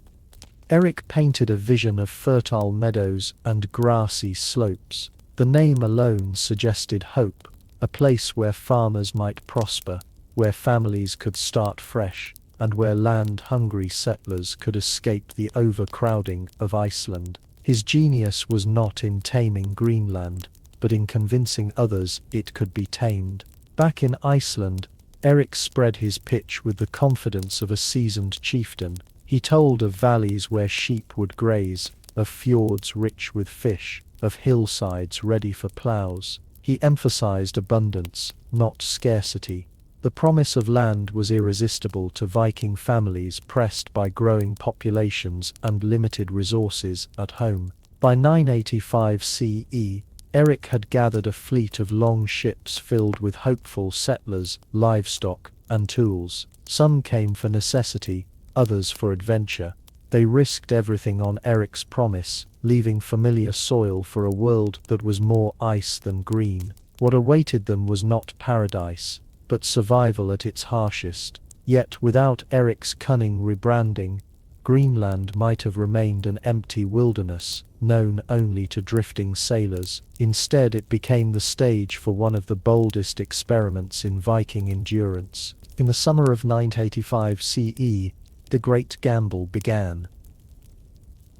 Eric painted a vision of fertile meadows and grassy slopes. The name alone suggested hope, a place where farmers might prosper, where families could start fresh, and where land-hungry settlers could escape the overcrowding of Iceland. His genius was not in taming Greenland, but in convincing others it could be tamed. Back in Iceland, Eric spread his pitch with the confidence of a seasoned chieftain. He told of valleys where sheep would graze, of fjords rich with fish, of hillsides ready for plows. He emphasized abundance, not scarcity. The promise of land was irresistible to Viking families pressed by growing populations and limited resources at home. By 985 CE, Eric had gathered a fleet of long ships filled with hopeful settlers, livestock, and tools. Some came for necessity, others for adventure. They risked everything on Eric's promise, leaving familiar soil for a world that was more ice than green. What awaited them was not paradise, but survival at its harshest. Yet without Eric's cunning rebranding, Greenland might have remained an empty wilderness, known only to drifting sailors. Instead, it became the stage for one of the boldest experiments in Viking endurance. In the summer of 985 CE, the Great Gamble began.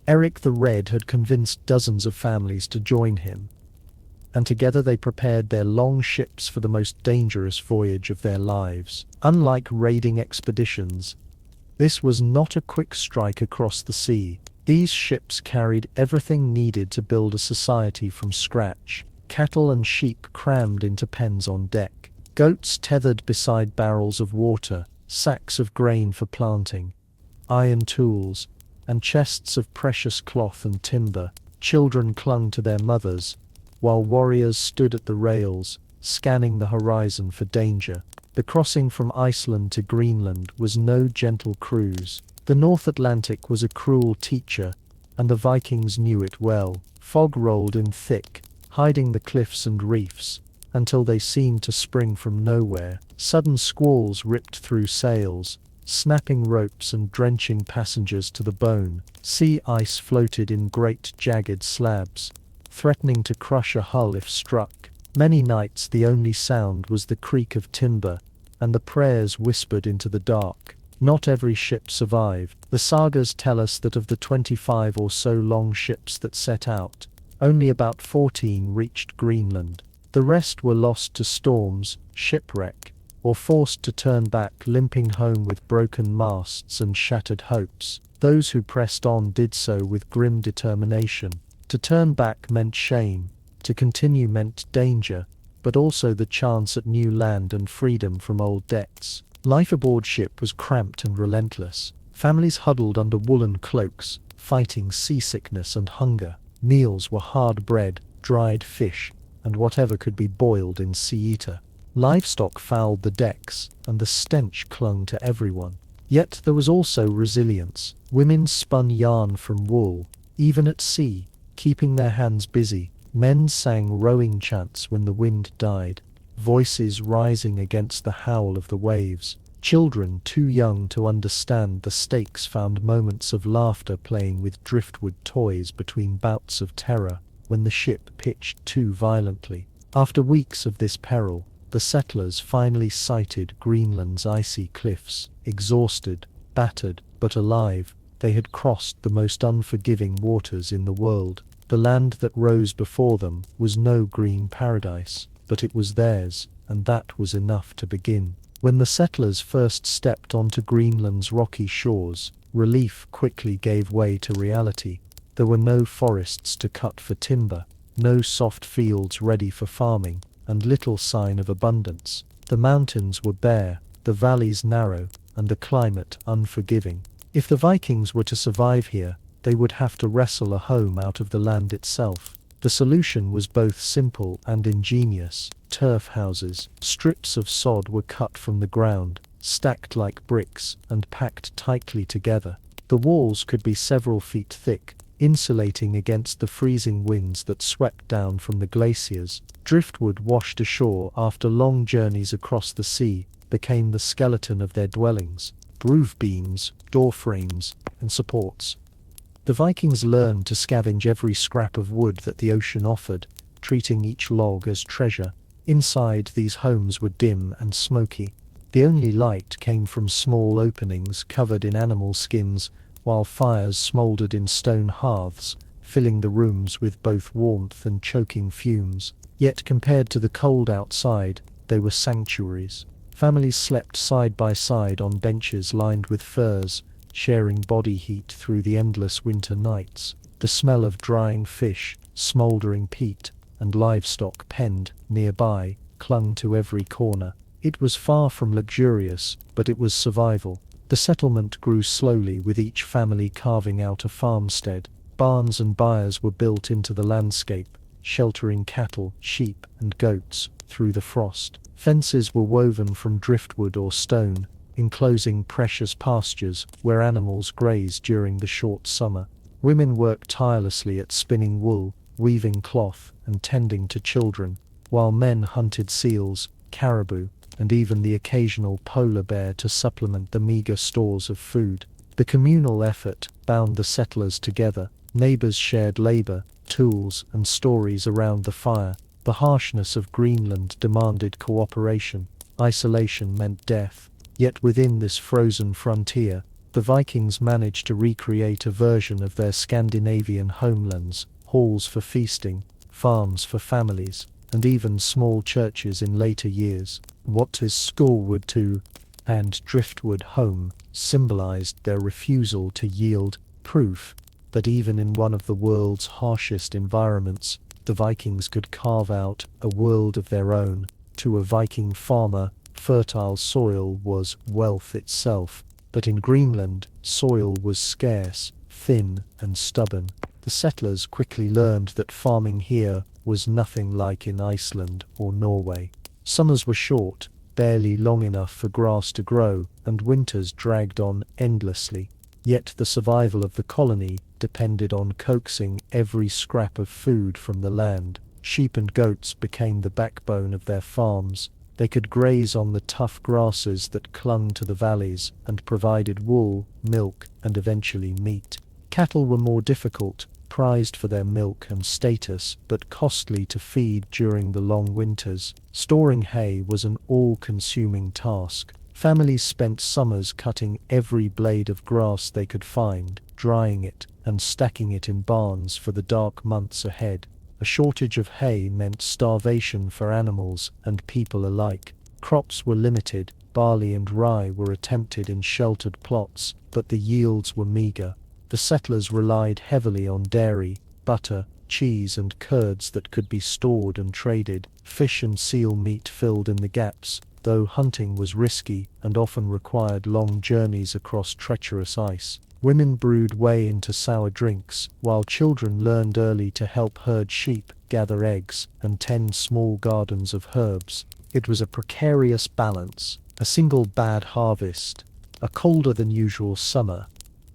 Eric the Red had convinced dozens of families to join him, and together they prepared their long ships for the most dangerous voyage of their lives. Unlike raiding expeditions, this was not a quick strike across the sea. These ships carried everything needed to build a society from scratch. Cattle and sheep crammed into pens on deck, goats tethered beside barrels of water, sacks of grain for planting, iron tools, and chests of precious cloth and timber. Children clung to their mothers, while warriors stood at the rails, scanning the horizon for danger. The crossing from Iceland to Greenland was no gentle cruise. The North Atlantic was a cruel teacher, and the Vikings knew it well. Fog rolled in thick, hiding the cliffs and reefs, until they seemed to spring from nowhere. Sudden squalls ripped through sails, snapping ropes and drenching passengers to the bone. Sea ice floated in great jagged slabs, threatening to crush a hull if struck. Many nights the only sound was the creak of timber, and the prayers whispered into the dark. Not every ship survived. The sagas tell us that of the 25 or so long ships that set out, only about 14 reached Greenland. The rest were lost to storms, shipwreck, or forced to turn back limping home with broken masts and shattered hopes. Those who pressed on did so with grim determination. To turn back meant shame, to continue meant danger, but also the chance at new land and freedom from old debts. Life aboard ship was cramped and relentless. Families huddled under woolen cloaks, fighting seasickness and hunger. Meals were hard bread, dried fish, and whatever could be boiled in sea-eater. Livestock fouled the decks, and the stench clung to everyone. Yet there was also resilience. Women spun yarn from wool, even at sea, keeping their hands busy. Men sang rowing chants when the wind died, voices rising against the howl of the waves. Children too young to understand the stakes found moments of laughter playing with driftwood toys between bouts of terror when the ship pitched too violently. After weeks of this peril, the settlers finally sighted Greenland's icy cliffs. Exhausted, battered, but alive, they had crossed the most unforgiving waters in the world. The land that rose before them was no green paradise, but it was theirs, and that was enough to begin. When the settlers first stepped onto Greenland's rocky shores, relief quickly gave way to reality. There were no forests to cut for timber, no soft fields ready for farming, and little sign of abundance. The mountains were bare, the valleys narrow, and the climate unforgiving. If the Vikings were to survive here, they would have to wrestle a home out of the land itself. The solution was both simple and ingenious. Turf houses, strips of sod were cut from the ground, stacked like bricks, and packed tightly together. The walls could be several feet thick, insulating against the freezing winds that swept down from the glaciers. Driftwood washed ashore after long journeys across the sea became the skeleton of their dwellings: roof beams, door frames, and supports. The Vikings learned to scavenge every scrap of wood that the ocean offered, treating each log as treasure. Inside, these homes were dim and smoky. The only light came from small openings covered in animal skins, while fires smouldered in stone hearths, filling the rooms with both warmth and choking fumes. Yet compared to the cold outside, they were sanctuaries. Families slept side by side on benches lined with furs, sharing body heat through the endless winter nights. The smell of drying fish, smouldering peat, and livestock penned nearby clung to every corner. It was far from luxurious, but it was survival. The settlement grew slowly, with each family carving out a farmstead. Barns and byres were built into the landscape, sheltering cattle, sheep, and goats through the frost. Fences were woven from driftwood or stone, enclosing precious pastures where animals grazed during the short summer. Women worked tirelessly at spinning wool, weaving cloth, and tending to children, while men hunted seals, caribou, and even the occasional polar bear to supplement the meager stores of food. The communal effort bound the settlers together. Neighbors shared labor, tools, and stories around the fire. The harshness of Greenland demanded cooperation. Isolation meant death. Yet within this frozen frontier, the Vikings managed to recreate a version of their Scandinavian homelands: halls for feasting, farms for families, and even small churches in later years. What is schoolwood to and driftwood home symbolized their refusal to yield, proof that even in one of the world's harshest environments, the Vikings could carve out a world of their own. To a Viking farmer, fertile soil was wealth itself, but in Greenland, soil was scarce, thin, and stubborn. The settlers quickly learned that farming here was nothing like in Iceland or Norway. Summers were short, barely long enough for grass to grow, and winters dragged on endlessly. Yet the survival of the colony depended on coaxing every scrap of food from the land. Sheep and goats became the backbone of their farms. They could graze on the tough grasses that clung to the valleys and provided wool, milk, and eventually meat. Cattle were more difficult, prized for their milk and status, but costly to feed during the long winters. Storing hay was an all-consuming task. Families spent summers cutting every blade of grass they could find, drying it, and stacking it in barns for the dark months ahead. A shortage of hay meant starvation for animals and people alike. Crops were limited. Barley and rye were attempted in sheltered plots, but the yields were meager. The settlers relied heavily on dairy, butter, cheese, and curds that could be stored and traded. Fish and seal meat filled in the gaps, though hunting was risky and often required long journeys across treacherous ice. Women brewed whey into sour drinks, while children learned early to help herd sheep, gather eggs, and tend small gardens of herbs. It was a precarious balance. A single bad harvest, a colder than usual summer,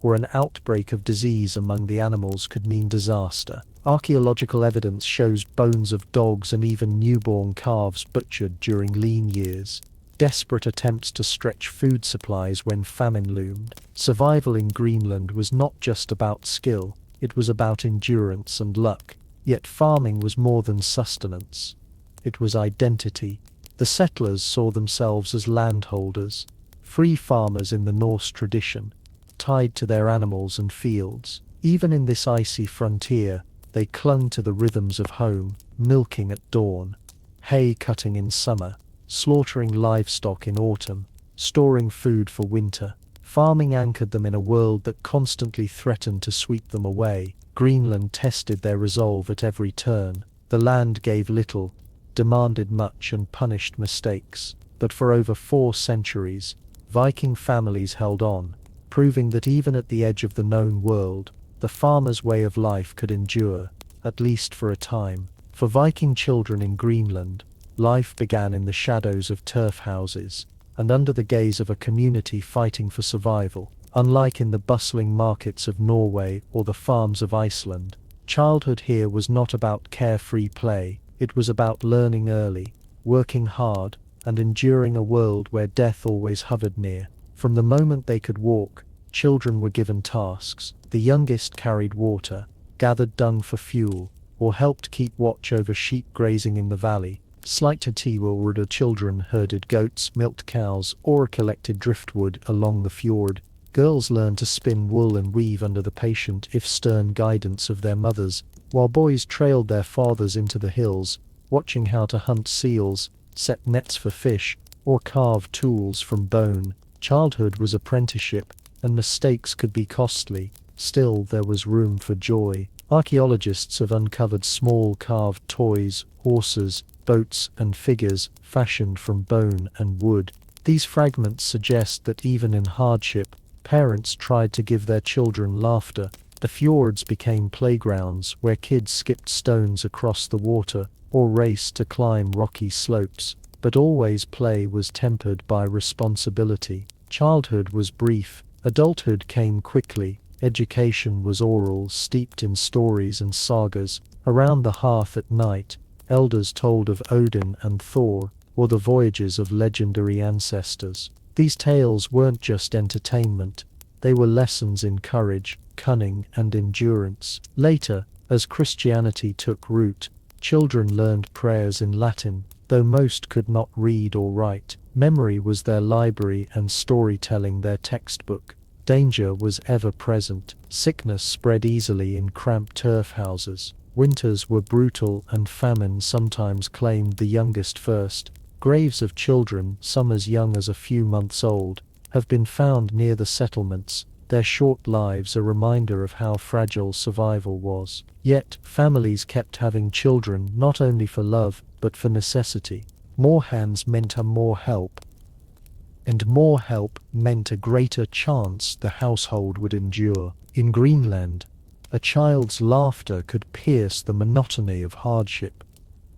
or an outbreak of disease among the animals could mean disaster. Archaeological evidence shows bones of dogs and even newborn calves butchered during lean years. Desperate attempts to stretch food supplies when famine loomed. Survival in Greenland was not just about skill, it was about endurance and luck. Yet farming was more than sustenance. it was identity. The settlers saw themselves as landholders, free farmers in the Norse tradition, tied to their animals and fields. Even in this icy frontier, they clung to the rhythms of home, milking at dawn, hay cutting in summer, slaughtering livestock in autumn, storing food for winter. Farming anchored them in a world that constantly threatened to sweep them away. Greenland tested their resolve at every turn. The land gave little, demanded much, and punished mistakes. But for over 4 centuries, Viking families held on, proving that even at the edge of the known world, the farmer's way of life could endure, at least for a time. For Viking children in Greenland, life began in the shadows of turf houses, and under the gaze of a community fighting for survival. Unlike in the bustling markets of Norway or the farms of Iceland, childhood here was not about carefree play. It was about learning early, working hard, and enduring a world where death always hovered near. From the moment they could walk, children were given tasks. The youngest carried water, gathered dung for fuel, or helped keep watch over sheep grazing in the valley. Slighter children herded goats, milked cows, or collected driftwood along the fjord. Girls learned to spin wool and weave under the patient if stern guidance of their mothers, while boys trailed their fathers into the hills, watching how to hunt seals, set nets for fish, or carve tools from bone. Childhood was apprenticeship, and mistakes could be costly. Still, there was room for joy. Archaeologists have uncovered small carved toys, horses, boats, and figures fashioned from bone and wood. These fragments suggest that even in hardship, parents tried to give their children laughter. The fjords became playgrounds where kids skipped stones across the water or raced to climb rocky slopes. But always play was tempered by responsibility. Childhood was brief, adulthood came quickly. Education was oral, steeped in stories and sagas. Around the hearth at night, elders told of Odin and Thor, or the voyages of legendary ancestors. These tales weren't just entertainment, they were lessons in courage, cunning, and endurance. Later, as Christianity took root, children learned prayers in Latin, though most could not read or write. Memory was their library and storytelling their textbook. Danger was ever present. Sickness spread easily in cramped turf houses. Winters were brutal and famine sometimes claimed the youngest first. Graves of children, some as young as a few months old, have been found near the settlements, their short lives a reminder of how fragile survival was. Yet, families kept having children not only for love, but for necessity. More hands meant more help, and more help meant a greater chance the household would endure. In Greenland, a child's laughter could pierce the monotony of hardship.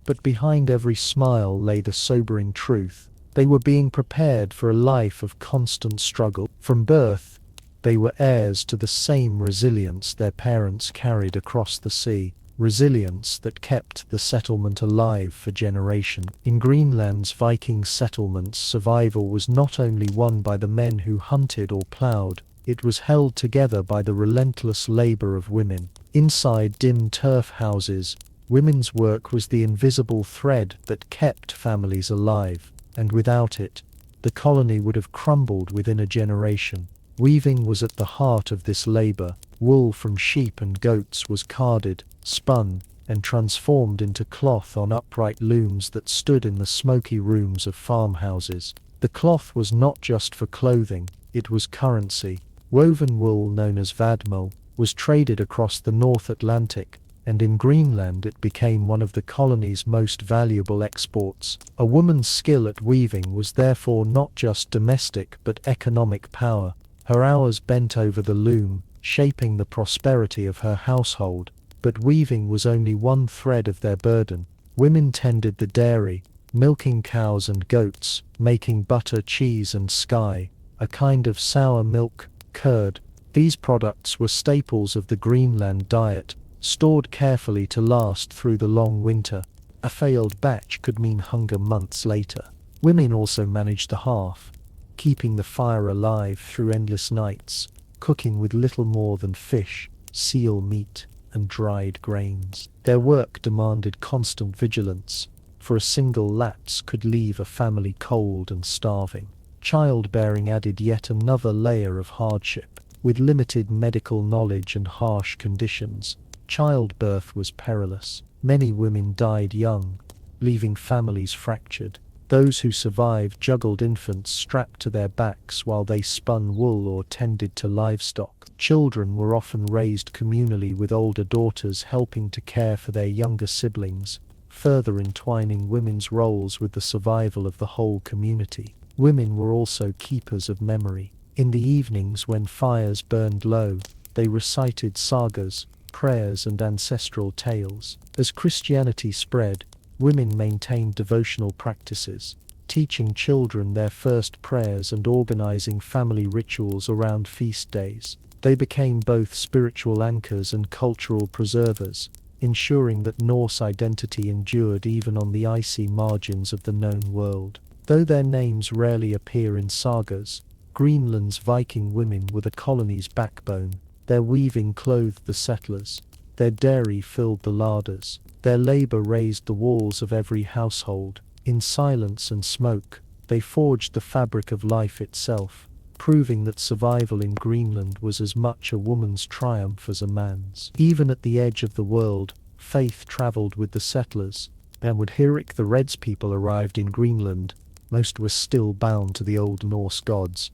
But behind every smile lay the sobering truth. They were being prepared for a life of constant struggle. From birth, they were heirs to the same resilience their parents carried across the sea, resilience that kept the settlement alive for generations. In Greenland's Viking settlements, survival was not only won by the men who hunted or ploughed, it was held together by the relentless labor of women. Inside dim turf houses, women's work was the invisible thread that kept families alive, and without it, the colony would have crumbled within a generation. Weaving was at the heart of this labor. Wool from sheep and goats was carded, spun, and transformed into cloth on upright looms that stood in the smoky rooms of farmhouses. The cloth was not just for clothing, it was currency. Woven wool, known as vadmel, was traded across the North Atlantic, and in Greenland it became one of the colony's most valuable exports. A woman's skill at weaving was therefore not just domestic but economic power. Her hours bent over the loom, shaping the prosperity of her household. But weaving was only one thread of their burden. Women tended the dairy, milking cows and goats, making butter, cheese, and sky, a kind of sour milk, curd. These products were staples of the Greenland diet, stored carefully to last through the long winter. A failed batch could mean hunger months later. Women also managed the hearth, keeping the fire alive through endless nights, cooking with little more than fish, seal meat, and dried grains. Their work demanded constant vigilance. for a single lapse could leave a family cold and starving. Childbearing added yet another layer of hardship. With limited medical knowledge and harsh conditions, childbirth was perilous. Many women died young, leaving families fractured. Those who survived juggled infants strapped to their backs while they spun wool or tended to livestock. Children were often raised communally, with older daughters helping to care for their younger siblings, further entwining women's roles with the survival of the whole community. Women were also keepers of memory. In the evenings when fires burned low, they recited sagas, prayers and ancestral tales. As Christianity spread, women maintained devotional practices, teaching children their first prayers and organizing family rituals around feast days. They became both spiritual anchors and cultural preservers, ensuring that Norse identity endured even on the icy margins of the known world. Though their names rarely appear in sagas, Greenland's Viking women were the colony's backbone. Their weaving clothed the settlers, their dairy filled the larders, their labor raised the walls of every household. In silence and smoke, they forged the fabric of life itself, proving that survival in Greenland was as much a woman's triumph as a man's. Even at the edge of the world, faith traveled with the settlers, and when Hirik the Red's people arrived in Greenland, most were still bound to the old Norse gods.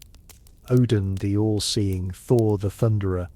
Odin the all-seeing, Thor the thunderer,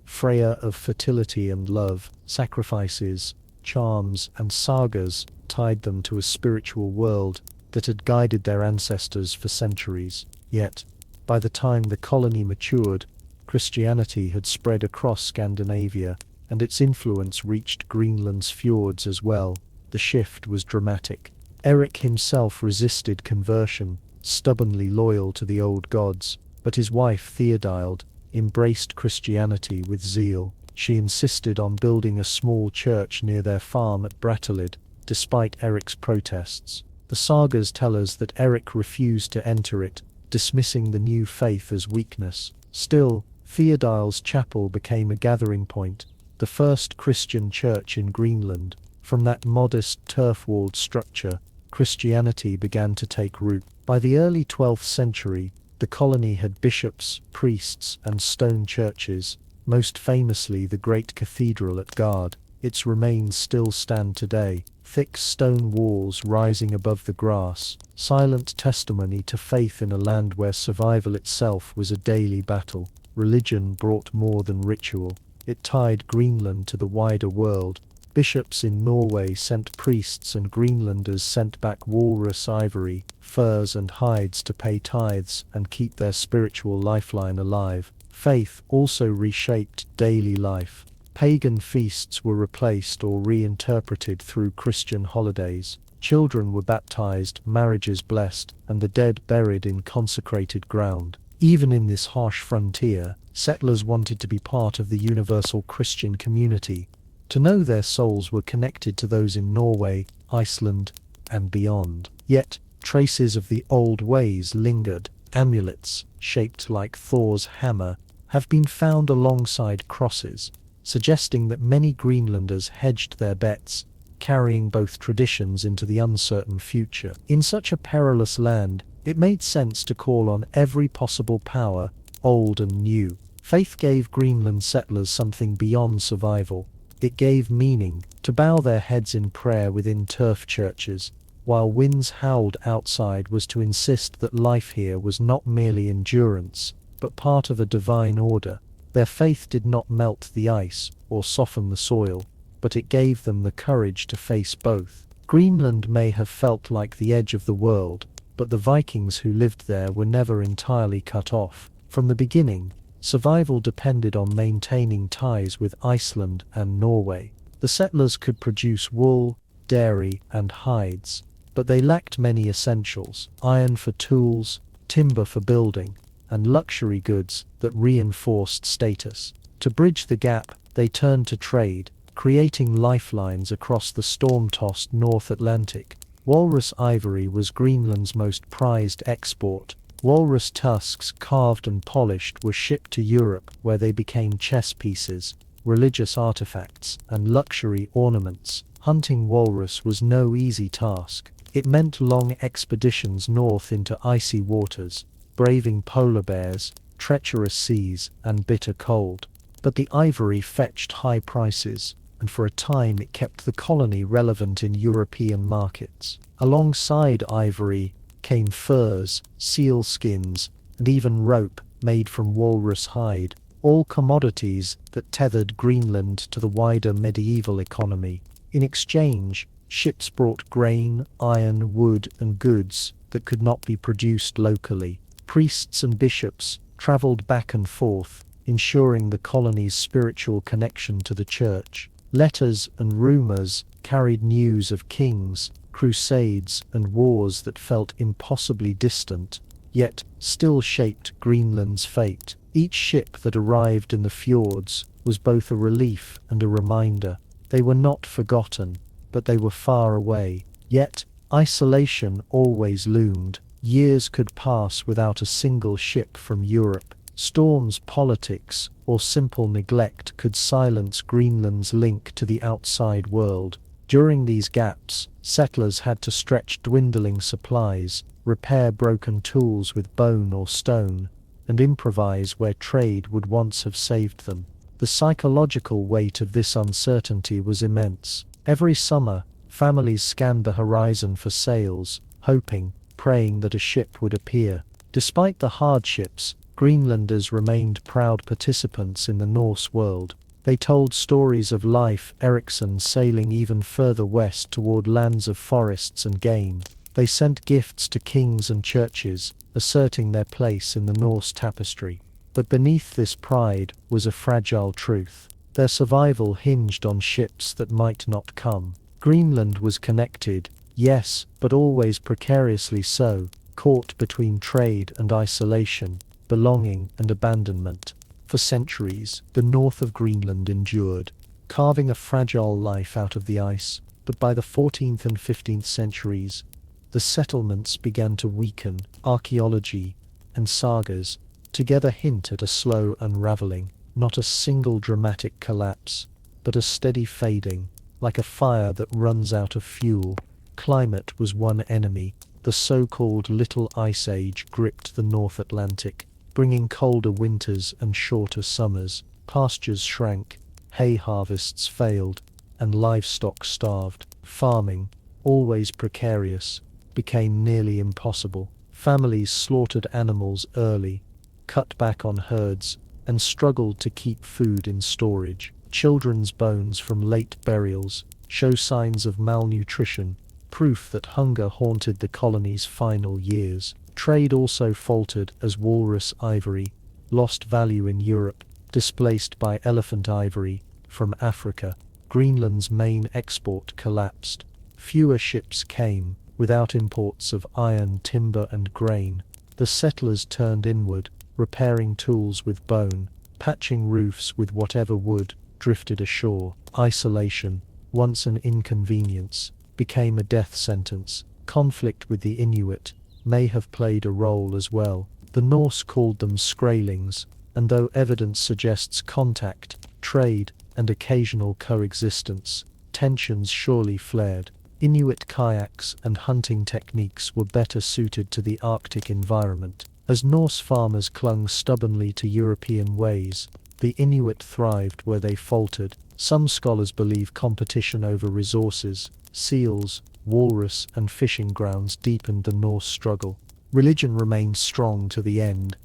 Freya of fertility and love, sacrifices, charms, and sagas tied them to a spiritual world that had guided their ancestors for centuries. Yet, by the time the colony matured, Christianity had spread across Scandinavia, and its influence reached Greenland's fjords as well. The shift was dramatic. Eric himself resisted conversion, stubbornly loyal to the old gods, but his wife Theodhild embraced Christianity with zeal. She insisted on building a small church near their farm at Brattahlid, despite Eric's protests. The sagas tell us that Eric refused to enter it, dismissing the new faith as weakness. Still, Theodhild's chapel became a gathering point, the first Christian church in Greenland. From that modest turf-walled structure, Christianity began to take root. By the early 12th century, the colony had bishops, priests, and stone churches, most famously the great cathedral at Gard. Its remains still stand today, thick stone walls rising above the grass, silent testimony to faith in a land where survival itself was a daily battle. Religion brought more than ritual. It tied Greenland to the wider world. Bishops in Norway sent priests and Greenlanders sent back walrus ivory, furs and hides to pay tithes and keep their spiritual lifeline alive. Faith also reshaped daily life. Pagan feasts were replaced or reinterpreted through Christian holidays. Children were baptized, marriages blessed, and the dead buried in consecrated ground. Even in this harsh frontier, settlers wanted to be part of the universal Christian community, to know their souls were connected to those in Norway, Iceland, and beyond. Yet, traces of the old ways lingered. Amulets, shaped like Thor's hammer, have been found alongside crosses, suggesting that many Greenlanders hedged their bets, carrying both traditions into the uncertain future. In such a perilous land, it made sense to call on every possible power, old and new. Faith gave Greenland settlers something beyond survival. It gave meaning. To bow their heads in prayer within turf churches, while winds howled outside, was to insist that life here was not merely endurance, but part of a divine order. Their faith did not melt the ice or soften the soil, but it gave them the courage to face both. Greenland may have felt like the edge of the world, but the Vikings who lived there were never entirely cut off. From the beginning, survival depended on maintaining ties with Iceland and Norway. The settlers could produce wool, dairy, and hides, but they lacked many essentials: iron for tools, timber for building, and luxury goods that reinforced status. To bridge the gap, they turned to trade, creating lifelines across the storm-tossed North Atlantic. Walrus ivory was Greenland's most prized export. Walrus tusks, carved and polished, were shipped to Europe, where they became chess pieces, religious artifacts, and luxury ornaments. Hunting walrus was no easy task. It meant long expeditions north into icy waters, braving polar bears, treacherous seas, and bitter cold. But the ivory fetched high prices, and for a time it kept the colony relevant in European markets. Alongside ivory came furs, seal skins, and even rope made from walrus hide, all commodities that tethered Greenland to the wider medieval economy. In exchange, ships brought grain, iron, wood, and goods that could not be produced locally. Priests and bishops traveled back and forth, ensuring the colony's spiritual connection to the church. Letters and rumors carried news of kings, crusades, and wars that felt impossibly distant, yet still shaped Greenland's fate. Each ship that arrived in the fjords was both a relief and a reminder. They were not forgotten, but they were far away. Yet, isolation always loomed. Years could pass without a single ship from Europe. Storms, politics, or simple neglect could silence Greenland's link to the outside world. During these gaps, settlers had to stretch dwindling supplies, repair broken tools with bone or stone, and improvise where trade would once have saved them. The psychological weight of this uncertainty was immense. Every summer, families scanned the horizon for sails, hoping, praying that a ship would appear. Despite the hardships, Greenlanders remained proud participants in the Norse world. They told stories of life, Ericsson sailing even further west toward lands of forests and game. They sent gifts to kings and churches, asserting their place in the Norse tapestry. But beneath this pride was a fragile truth. Their survival hinged on ships that might not come. Greenland was connected, yes, but always precariously so, caught between trade and isolation, belonging and abandonment. For centuries, the north of Greenland endured, carving a fragile life out of the ice, but by the 14th and 15th centuries, the settlements began to weaken. Archaeology and sagas together hint at a slow unraveling, not a single dramatic collapse, but a steady fading, like a fire that runs out of fuel. Climate was one enemy. The so-called Little Ice Age gripped the North Atlantic, bringing colder winters and shorter summers. Pastures shrank, hay harvests failed, and livestock starved. Farming, always precarious, became nearly impossible. Families slaughtered animals early, cut back on herds, and struggled to keep food in storage. Children's bones from late burials show signs of malnutrition, proof that hunger haunted the colony's final years. Trade also faltered as walrus ivory lost value in Europe, displaced by elephant ivory from Africa. Greenland's main export collapsed. Fewer ships came, without imports of iron, timber, and grain. The settlers turned inward, repairing tools with bone, patching roofs with whatever wood drifted ashore. Isolation, once an inconvenience, became a death sentence. Conflict with the Inuit may have played a role as well. The Norse called them Skraelings, and though evidence suggests contact, trade, and occasional coexistence, tensions surely flared. Inuit kayaks and hunting techniques were better suited to the Arctic environment. As Norse farmers clung stubbornly to European ways, the Inuit thrived where they faltered. Some scholars believe competition over resources, seals, walrus, and fishing grounds deepened the Norse struggle. Religion remained strong to the end.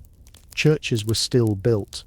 Churches were still built,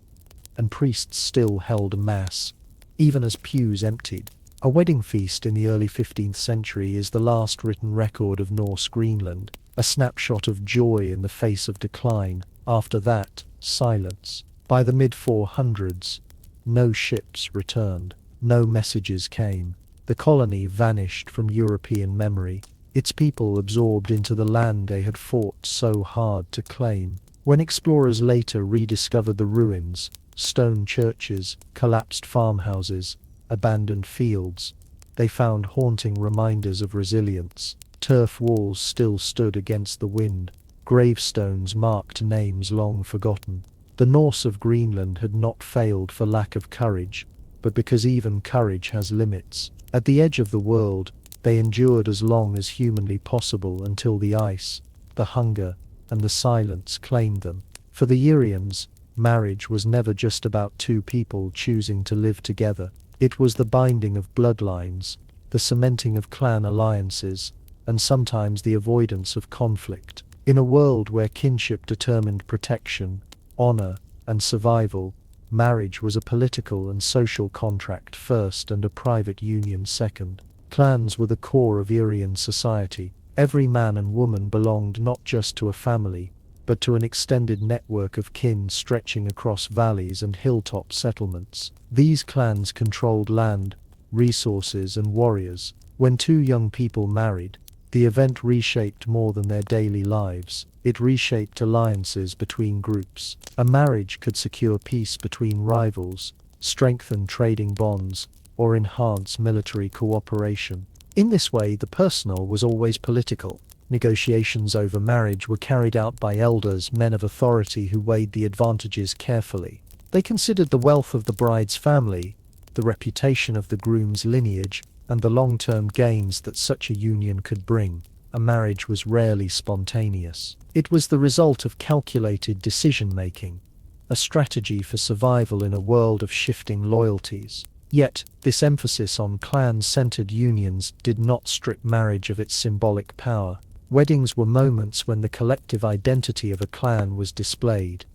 and priests still held mass, even as pews emptied. A wedding feast in the early 15th century is the last written record of Norse Greenland, a snapshot of joy in the face of decline. After that, silence. By the mid-400s, no ships returned, no messages came. The colony vanished from European memory, its people absorbed into the land they had fought so hard to claim. When explorers later rediscovered the ruins, stone churches, collapsed farmhouses, abandoned fields, they found haunting reminders of resilience. Turf walls still stood against the wind. Gravestones marked names long forgotten. The Norse of Greenland had not failed for lack of courage, but because even courage has limits. At the edge of the world, they endured as long as humanly possible until the ice, the hunger, and the silence claimed them. For the Urians, marriage was never just about two people choosing to live together. It was the binding of bloodlines, the cementing of clan alliances, and sometimes the avoidance of conflict. In a world where kinship determined protection, honor, and survival, marriage was a political and social contract first and a private union second. Clans were the core of Urian society. Every man and woman belonged not just to a family, but to an extended network of kin stretching across valleys and hilltop settlements. These clans controlled land, resources, and warriors. When two young people married, the event reshaped more than their daily lives. It reshaped alliances between groups. A marriage could secure peace between rivals, strengthen trading bonds, or enhance military cooperation. In this way, the personal was always political. Negotiations over marriage were carried out by elders, men of authority who weighed the advantages carefully. They considered the wealth of the bride's family, the reputation of the groom's lineage, and the long-term gains that such a union could bring. A marriage was rarely spontaneous. It was the result of calculated decision-making, a strategy for survival in a world of shifting loyalties. Yet, this emphasis on clan-centered unions did not strip marriage of its symbolic power. Weddings were moments when the collective identity of a clan was displayed.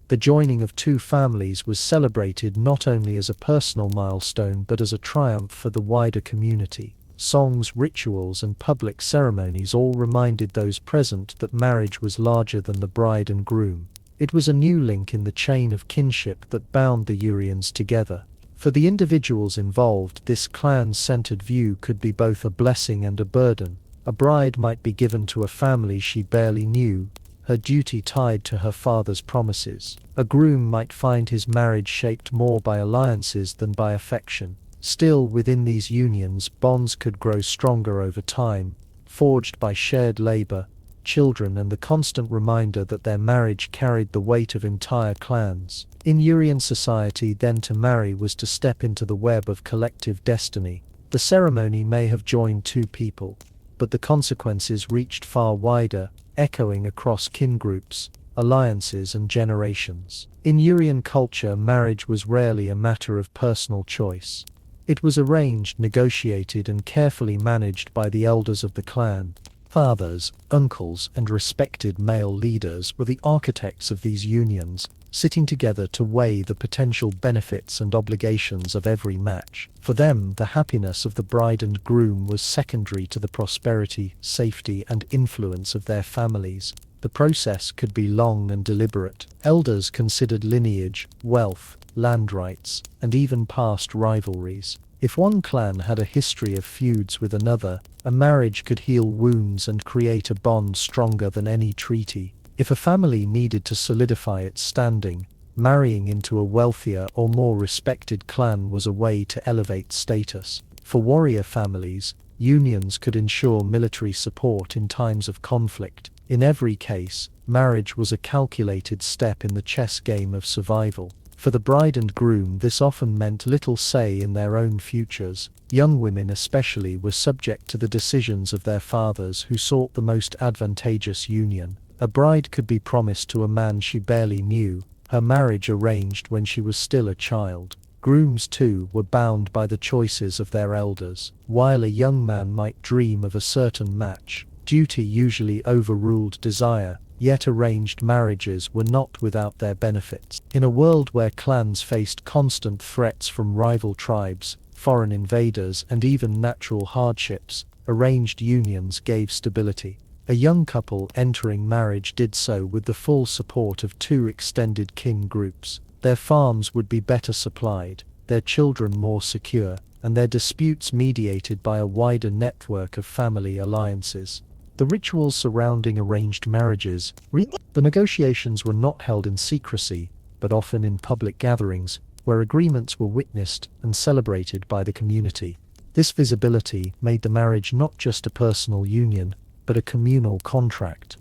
The joining of two families was celebrated not only as a personal milestone but as a triumph for the wider community. Songs, rituals, and public ceremonies all reminded those present that marriage was larger than the bride and groom. It was a new link in the chain of kinship that bound the Urians together. For the individuals involved, this clan-centered view could be both a blessing and a burden. A bride might be given to a family she barely knew, her duty tied to her father's promises. A groom might find his marriage shaped more by alliances than by affection. Still, within these unions, bonds could grow stronger over time, forged by shared labor, children, and the constant reminder that their marriage carried the weight of entire clans. In Urian society, then, to marry was to step into the web of collective destiny. The ceremony may have joined two people, but the consequences reached far wider, echoing across kin groups, alliances, and generations. In Urian culture, marriage was rarely a matter of personal choice. It was arranged, negotiated, and carefully managed by the elders of the clan. Fathers, uncles, and respected male leaders were the architects of these unions, sitting together to weigh the potential benefits and obligations of every match. For them, the happiness of the bride and groom was secondary to the prosperity, safety, and influence of their families. The process could be long and deliberate. Elders considered lineage, wealth, land rights, and even past rivalries. If one clan had a history of feuds with another, a marriage could heal wounds and create a bond stronger than any treaty. If a family needed to solidify its standing, marrying into a wealthier or more respected clan was a way to elevate status. For warrior families, unions could ensure military support in times of conflict. In every case, marriage was a calculated step in the chess game of survival. For the bride and groom, this often meant little say in their own futures. Young women especially were subject to the decisions of their fathers, who sought the most advantageous union. A bride could be promised to a man she barely knew, her marriage arranged when she was still a child. Grooms, too, were bound by the choices of their elders. While a young man might dream of a certain match, duty usually overruled desire. Yet arranged marriages were not without their benefits. In a world where clans faced constant threats from rival tribes, foreign invaders, and even natural hardships, arranged unions gave stability. A young couple entering marriage did so with the full support of two extended kin groups. Their farms would be better supplied, their children more secure, and their disputes mediated by a wider network of family alliances. The rituals surrounding arranged marriages, the negotiations were not held in secrecy, but often in public gatherings, where agreements were witnessed and celebrated by the community. This visibility made the marriage not just a personal union, but a communal contract.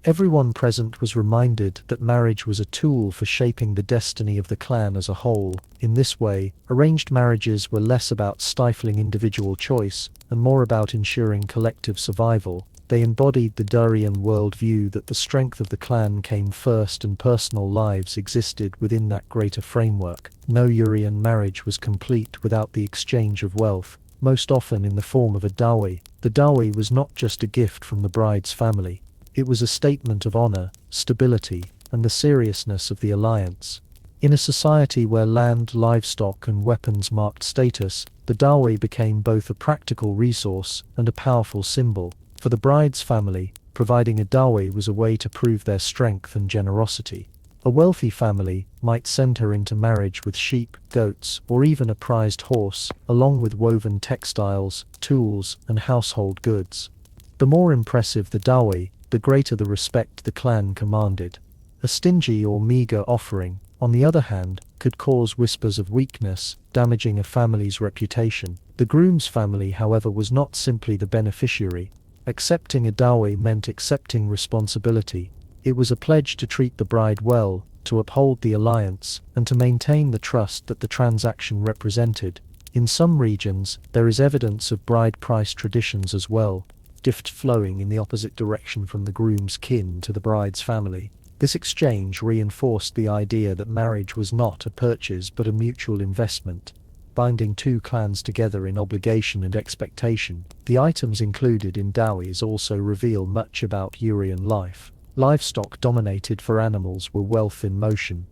Everyone present was reminded that marriage was a tool for shaping the destiny of the clan as a whole. In this way, arranged marriages were less about stifling individual choice and more about ensuring collective survival. They embodied the Durian worldview that the strength of the clan came first and personal lives existed within that greater framework. No Urian marriage was complete without the exchange of wealth, most often in the form of a dowry. The dowry was not just a gift from the bride's family. It was a statement of honor, stability, and the seriousness of the alliance. In a society where land, livestock, and weapons marked status, the dowry became both a practical resource and a powerful symbol. For the bride's family, providing a dowry was a way to prove their strength and generosity. A wealthy family might send her into marriage with sheep, goats, or even a prized horse, along with woven textiles, tools, and household goods. The more impressive the dowry, the greater the respect the clan commanded. A stingy or meager offering, on the other hand, could cause whispers of weakness, damaging a family's reputation. The groom's family, however, was not simply the beneficiary. Accepting a dowry meant accepting responsibility. It was a pledge to treat the bride well, to uphold the alliance, and to maintain the trust that the transaction represented. In some regions, there is evidence of bride price traditions as well, gift flowing in the opposite direction from the groom's kin to the bride's family. This exchange reinforced the idea that marriage was not a purchase but a mutual investment, binding two clans together in obligation and expectation. The items included in dowries also reveal much about Urian life. Livestock dominated, for animals were wealth in motion.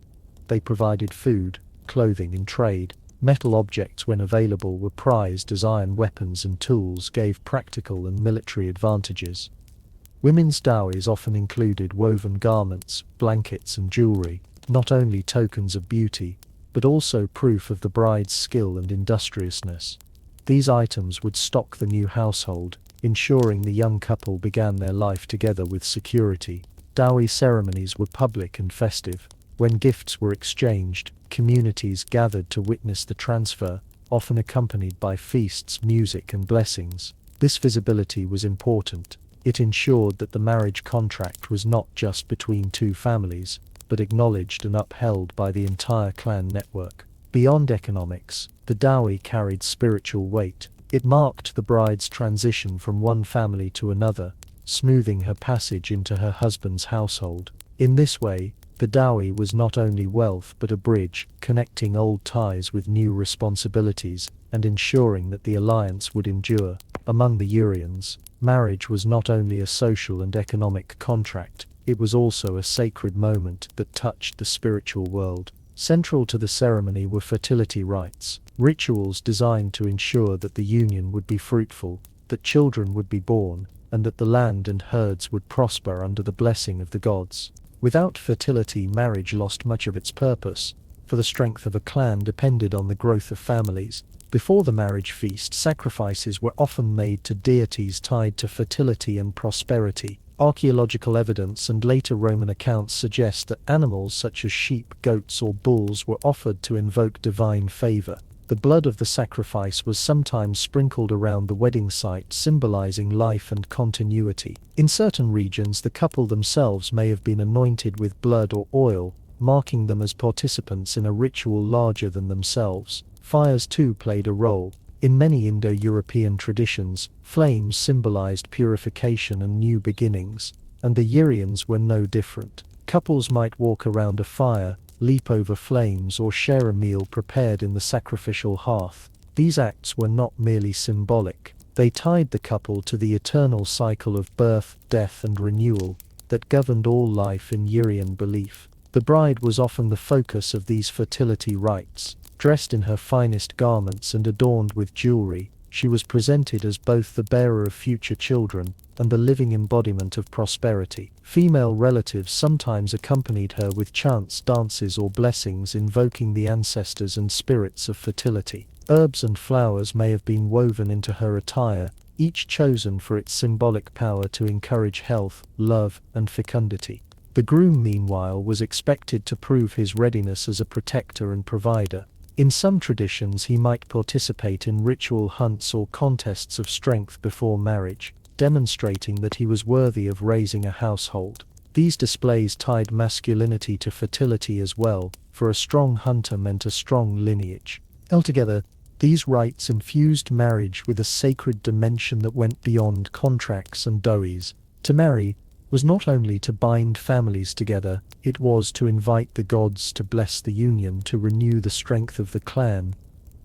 They provided food, clothing, and trade. Metal objects, when available, were prized as iron weapons and tools gave practical and military advantages. Women's dowries often included woven garments, blankets, and jewelry, not only tokens of beauty, but also proof of the bride's skill and industriousness. These items would stock the new household, ensuring the young couple began their life together with security. Dowry ceremonies were public and festive. When gifts were exchanged, communities gathered to witness the transfer, often accompanied by feasts, music, and blessings. This visibility was important. It ensured that the marriage contract was not just between two families, but acknowledged and upheld by the entire clan network. Beyond economics, the dowry carried spiritual weight. It marked the bride's transition from one family to another, smoothing her passage into her husband's household. In this way, the dowry was not only wealth but a bridge, connecting old ties with new responsibilities, and ensuring that the alliance would endure. Among the Urians, marriage was not only a social and economic contract, it was also a sacred moment that touched the spiritual world. Central to the ceremony were fertility rites, rituals designed to ensure that the union would be fruitful, that children would be born, and that the land and herds would prosper under the blessing of the gods. Without fertility, marriage lost much of its purpose, for the strength of a clan depended on the growth of families. Before the marriage feast, sacrifices were often made to deities tied to fertility and prosperity. Archaeological evidence and later Roman accounts suggest that animals such as sheep, goats, or bulls were offered to invoke divine favor. The blood of the sacrifice was sometimes sprinkled around the wedding site, symbolizing life and continuity. In certain regions, the couple themselves may have been anointed with blood or oil, marking them as participants in a ritual larger than themselves. Fires too played a role. In many Indo-European traditions, flames symbolized purification and new beginnings, and the Urians were no different. Couples might walk around a fire, leap over flames, or share a meal prepared in the sacrificial hearth. These acts were not merely symbolic. They tied the couple to the eternal cycle of birth, death, and renewal that governed all life in Urian belief. The bride was often the focus of these fertility rites. Dressed in her finest garments and adorned with jewelry, she was presented as both the bearer of future children and the living embodiment of prosperity. Female relatives sometimes accompanied her with chants, dances, or blessings invoking the ancestors and spirits of fertility. Herbs and flowers may have been woven into her attire, each chosen for its symbolic power to encourage health, love, and fecundity. The groom, meanwhile, was expected to prove his readiness as a protector and provider. In some traditions, he might participate in ritual hunts or contests of strength before marriage, demonstrating that he was worthy of raising a household. These displays tied masculinity to fertility as well, for a strong hunter meant a strong lineage. Altogether, these rites infused marriage with a sacred dimension that went beyond contracts and dowries. To marry was not only to bind families together, it was to invite the gods to bless the union, to renew the strength of the clan,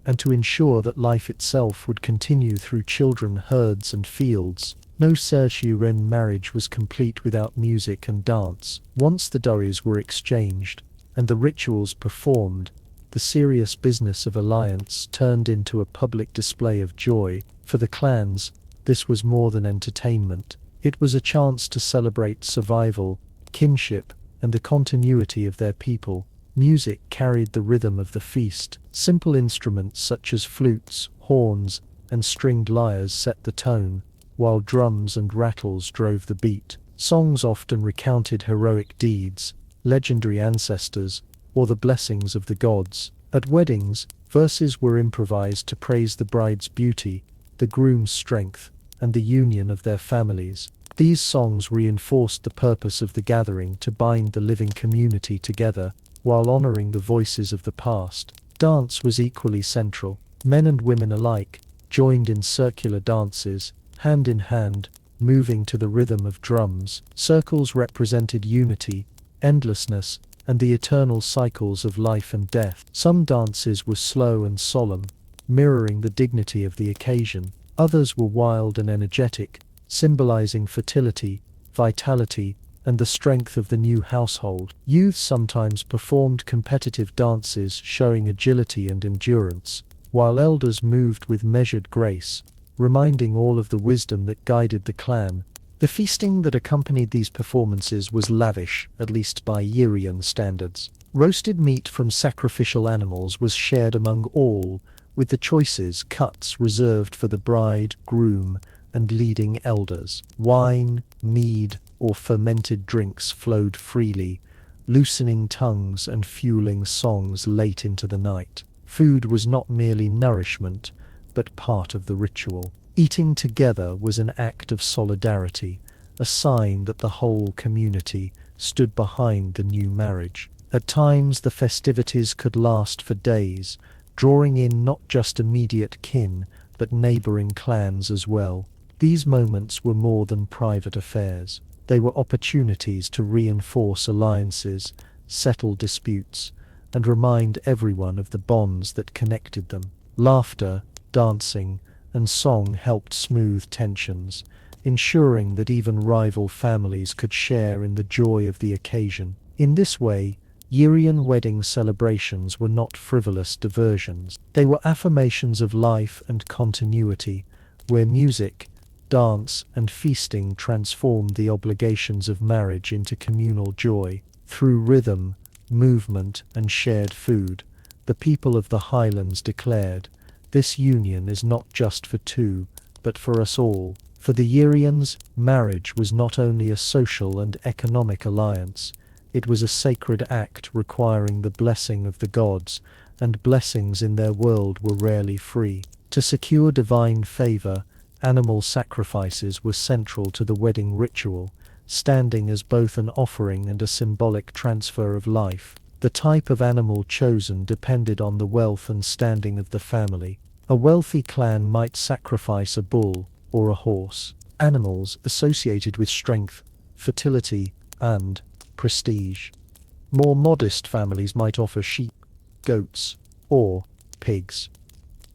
and to ensure that life itself would continue through children, herds, and fields. No Circe-Wren marriage was complete without music and dance. Once the dowries were exchanged, and the rituals performed, the serious business of alliance turned into a public display of joy. For the clans, this was more than entertainment. It was a chance to celebrate survival, kinship, and the continuity of their people. Music carried the rhythm of the feast. Simple instruments such as flutes, horns, and stringed lyres set the tone, while drums and rattles drove the beat. Songs often recounted heroic deeds, legendary ancestors, or the blessings of the gods. At weddings, verses were improvised to praise the bride's beauty, the groom's strength, and the union of their families. These songs reinforced the purpose of the gathering, to bind the living community together, while honoring the voices of the past. Dance was equally central. Men and women alike joined in circular dances, hand in hand, moving to the rhythm of drums. Circles represented unity, endlessness, and the eternal cycles of life and death. Some dances were slow and solemn, mirroring the dignity of the occasion. Others were wild and energetic, symbolizing fertility, vitality, and the strength of the new household. Youths sometimes performed competitive dances showing agility and endurance, while elders moved with measured grace, reminding all of the wisdom that guided the clan. The feasting that accompanied these performances was lavish, at least by Yerian standards. Roasted meat from sacrificial animals was shared among all, with the choices cuts reserved for the bride, groom, and leading elders. Wine, mead, or fermented drinks flowed freely, loosening tongues and fueling songs late into the night. Food was not merely nourishment, but part of the ritual. Eating together was an act of solidarity, a sign that the whole community stood behind the new marriage. At times the festivities could last for days, drawing in not just immediate kin, but neighboring clans as well. These moments were more than private affairs. They were opportunities to reinforce alliances, settle disputes, and remind everyone of the bonds that connected them. Laughter, dancing, and song helped smooth tensions, ensuring that even rival families could share in the joy of the occasion. In this way, Yerian wedding celebrations were not frivolous diversions. They were affirmations of life and continuity, where music, dance, and feasting transformed the obligations of marriage into communal joy. Through rhythm, movement, and shared food, the people of the Highlands declared, "This union is not just for two, but for us all." For the Yerians, marriage was not only a social and economic alliance, it was a sacred act requiring the blessing of the gods, and blessings in their world were rarely free. To secure divine favor, animal sacrifices were central to the wedding ritual, standing as both an offering and a symbolic transfer of life. The type of animal chosen depended on the wealth and standing of the family. A wealthy clan might sacrifice a bull or a horse, animals associated with strength, fertility, and prestige. More modest families might offer sheep, goats, or pigs,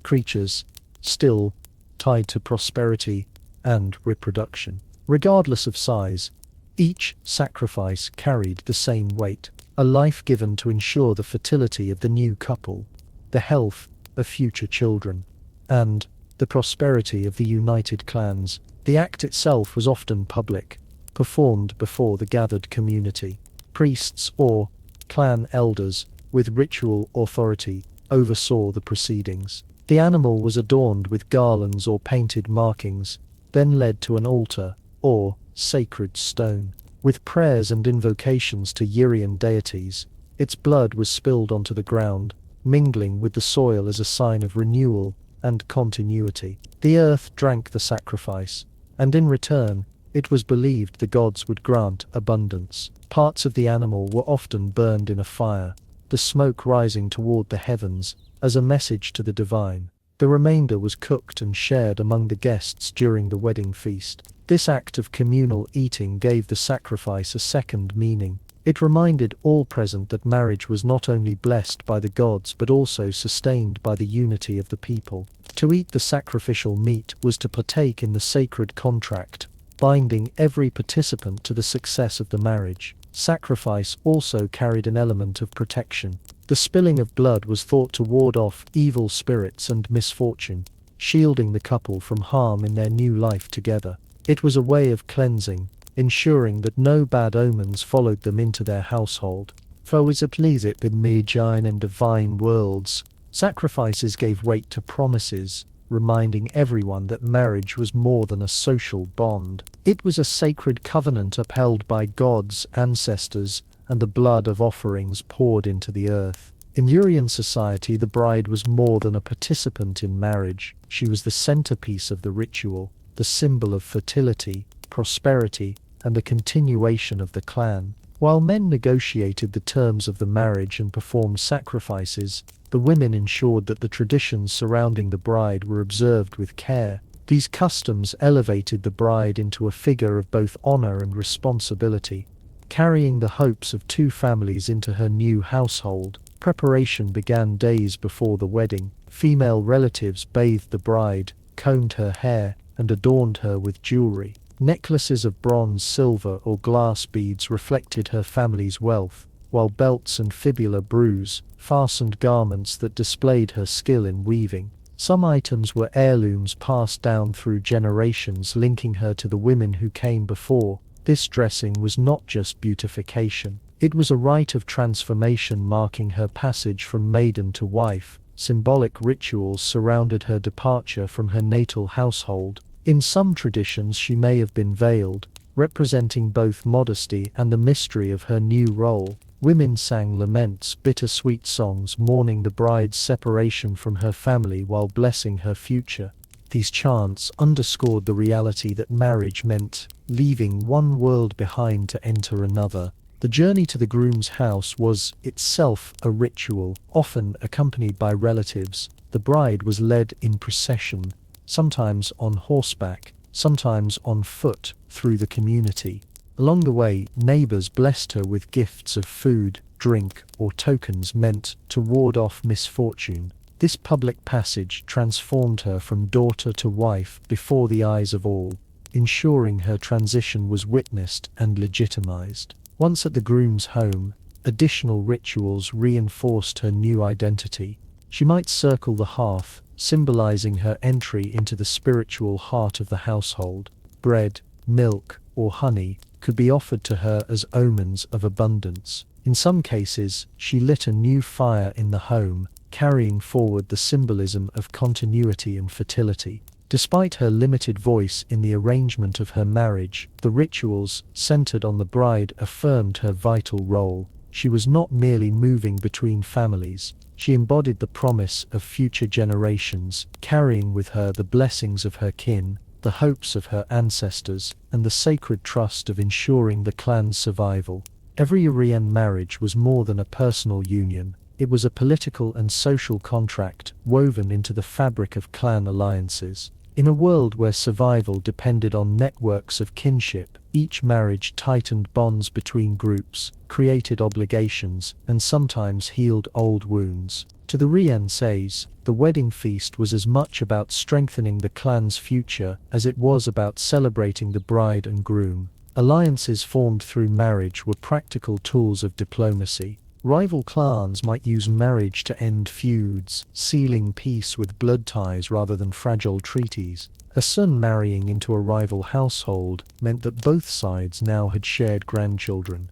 creatures still tied to prosperity and reproduction. Regardless of size, each sacrifice carried the same weight, a life given to ensure the fertility of the new couple, the health of future children, and the prosperity of the united clans. The act itself was often public, performed before the gathered community. Priests or clan elders, with ritual authority, oversaw the proceedings. The animal was adorned with garlands or painted markings, then led to an altar, or sacred stone. With prayers and invocations to Yerian deities, its blood was spilled onto the ground, mingling with the soil as a sign of renewal and continuity. The earth drank the sacrifice, and in return, It was believed the gods would grant abundance. Parts of the animal were often burned in a fire, the smoke rising toward the heavens as a message to the divine. The remainder was cooked and shared among the guests during the wedding feast. This act of communal eating gave the sacrifice a second meaning. It reminded all present that marriage was not only blessed by the gods but also sustained by the unity of the people. To eat the sacrificial meat was to partake in the sacred contract, binding every participant to the success of the marriage. Sacrifice also carried an element of protection. The spilling of blood was thought to ward off evil spirits and misfortune, shielding the couple from harm in their new life together. It was a way of cleansing, ensuring that no bad omens followed them into their household. For is it pleased with mundane and divine worlds, sacrifices gave weight to promises, reminding everyone that marriage was more than a social bond. It was a sacred covenant upheld by God's ancestors and the blood of offerings poured into the earth. In Urian society, the bride was more than a participant in marriage. She was the centerpiece of the ritual, the symbol of fertility, prosperity, and the continuation of the clan. While men negotiated the terms of the marriage and performed sacrifices, the women ensured that the traditions surrounding the bride were observed with care. These customs elevated the bride into a figure of both honor and responsibility, carrying the hopes of two families into her new household. Preparation began days before the wedding. Female relatives bathed the bride, combed her hair, and adorned her with jewelry. Necklaces of bronze, silver, or glass beads reflected her family's wealth, while belts and fibula bruise fastened garments that displayed her skill in weaving. Some items were heirlooms passed down through generations, linking her to the women who came before. This dressing was not just beautification. It was a rite of transformation marking her passage from maiden to wife. Symbolic rituals surrounded her departure from her natal household. In some traditions she may have been veiled, representing both modesty and the mystery of her new role. Women sang laments, bittersweet songs mourning the bride's separation from her family while blessing her future. These chants underscored the reality that marriage meant leaving one world behind to enter another. The journey to the groom's house was itself a ritual, often accompanied by relatives. The bride was led in procession, sometimes on horseback, sometimes on foot, through the community. Along the way, neighbors blessed her with gifts of food, drink, or tokens meant to ward off misfortune. This public passage transformed her from daughter to wife before the eyes of all, ensuring her transition was witnessed and legitimized. Once at the groom's home, additional rituals reinforced her new identity. She might circle the hearth, symbolizing her entry into the spiritual heart of the household. Bread, milk, or honey could be offered to her as omens of abundance. In some cases, she lit a new fire in the home, carrying forward the symbolism of continuity and fertility. Despite her limited voice in the arrangement of her marriage, the rituals centered on the bride affirmed her vital role. She was not merely moving between families. She embodied the promise of future generations, carrying with her the blessings of her kin, the hopes of her ancestors, and the sacred trust of ensuring the clan's survival. Every Aryan marriage was more than a personal union. It was a political and social contract woven into the fabric of clan alliances. In a world where survival depended on networks of kinship, each marriage tightened bonds between groups, created obligations, and sometimes healed old wounds. To the Rienses, the wedding feast was as much about strengthening the clan's future as it was about celebrating the bride and groom. Alliances formed through marriage were practical tools of diplomacy. Rival clans might use marriage to end feuds, sealing peace with blood ties rather than fragile treaties. A son marrying into a rival household meant that both sides now had shared grandchildren,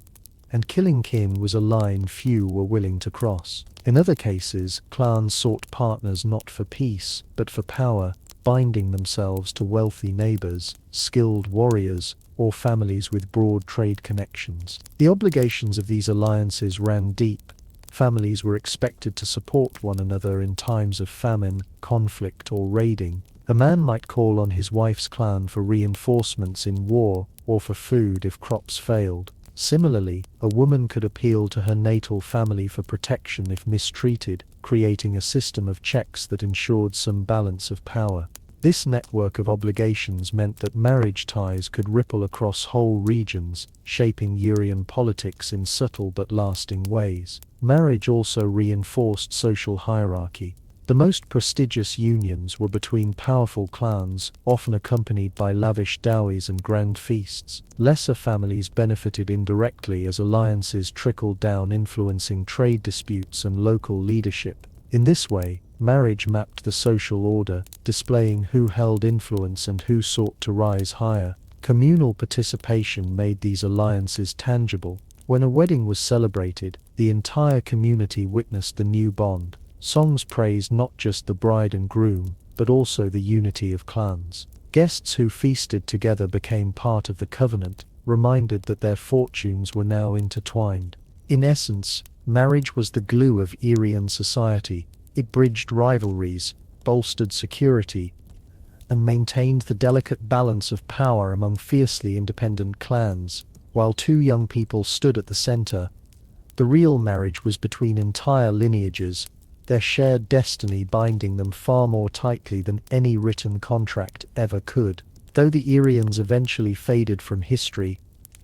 and killing kin was a line few were willing to cross. In other cases, clans sought partners not for peace, but for power, binding themselves to wealthy neighbors, skilled warriors, or families with broad trade connections. The obligations of these alliances ran deep. Families were expected to support one another in times of famine, conflict, or raiding, A man might call on his wife's clan for reinforcements in war, or for food if crops failed. Similarly, a woman could appeal to her natal family for protection if mistreated, creating a system of checks that ensured some balance of power. This network of obligations meant that marriage ties could ripple across whole regions, shaping Urian politics in subtle but lasting ways. Marriage also reinforced social hierarchy. The most prestigious unions were between powerful clans, often accompanied by lavish dowries and grand feasts. Lesser families benefited indirectly as alliances trickled down, influencing trade disputes and local leadership. In this way, marriage mapped the social order, displaying who held influence and who sought to rise higher. Communal participation made these alliances tangible. When a wedding was celebrated, the entire community witnessed the new bond. Songs praised not just the bride and groom, but also the unity of clans. Guests who feasted together became part of the covenant, reminded that their fortunes were now intertwined. In essence, marriage was the glue of Irian society. It bridged rivalries, bolstered security, and maintained the delicate balance of power among fiercely independent clans. While two young people stood at the center, the real marriage was between entire lineages, their shared destiny binding them far more tightly than any written contract ever could. Though the Irians eventually faded from history,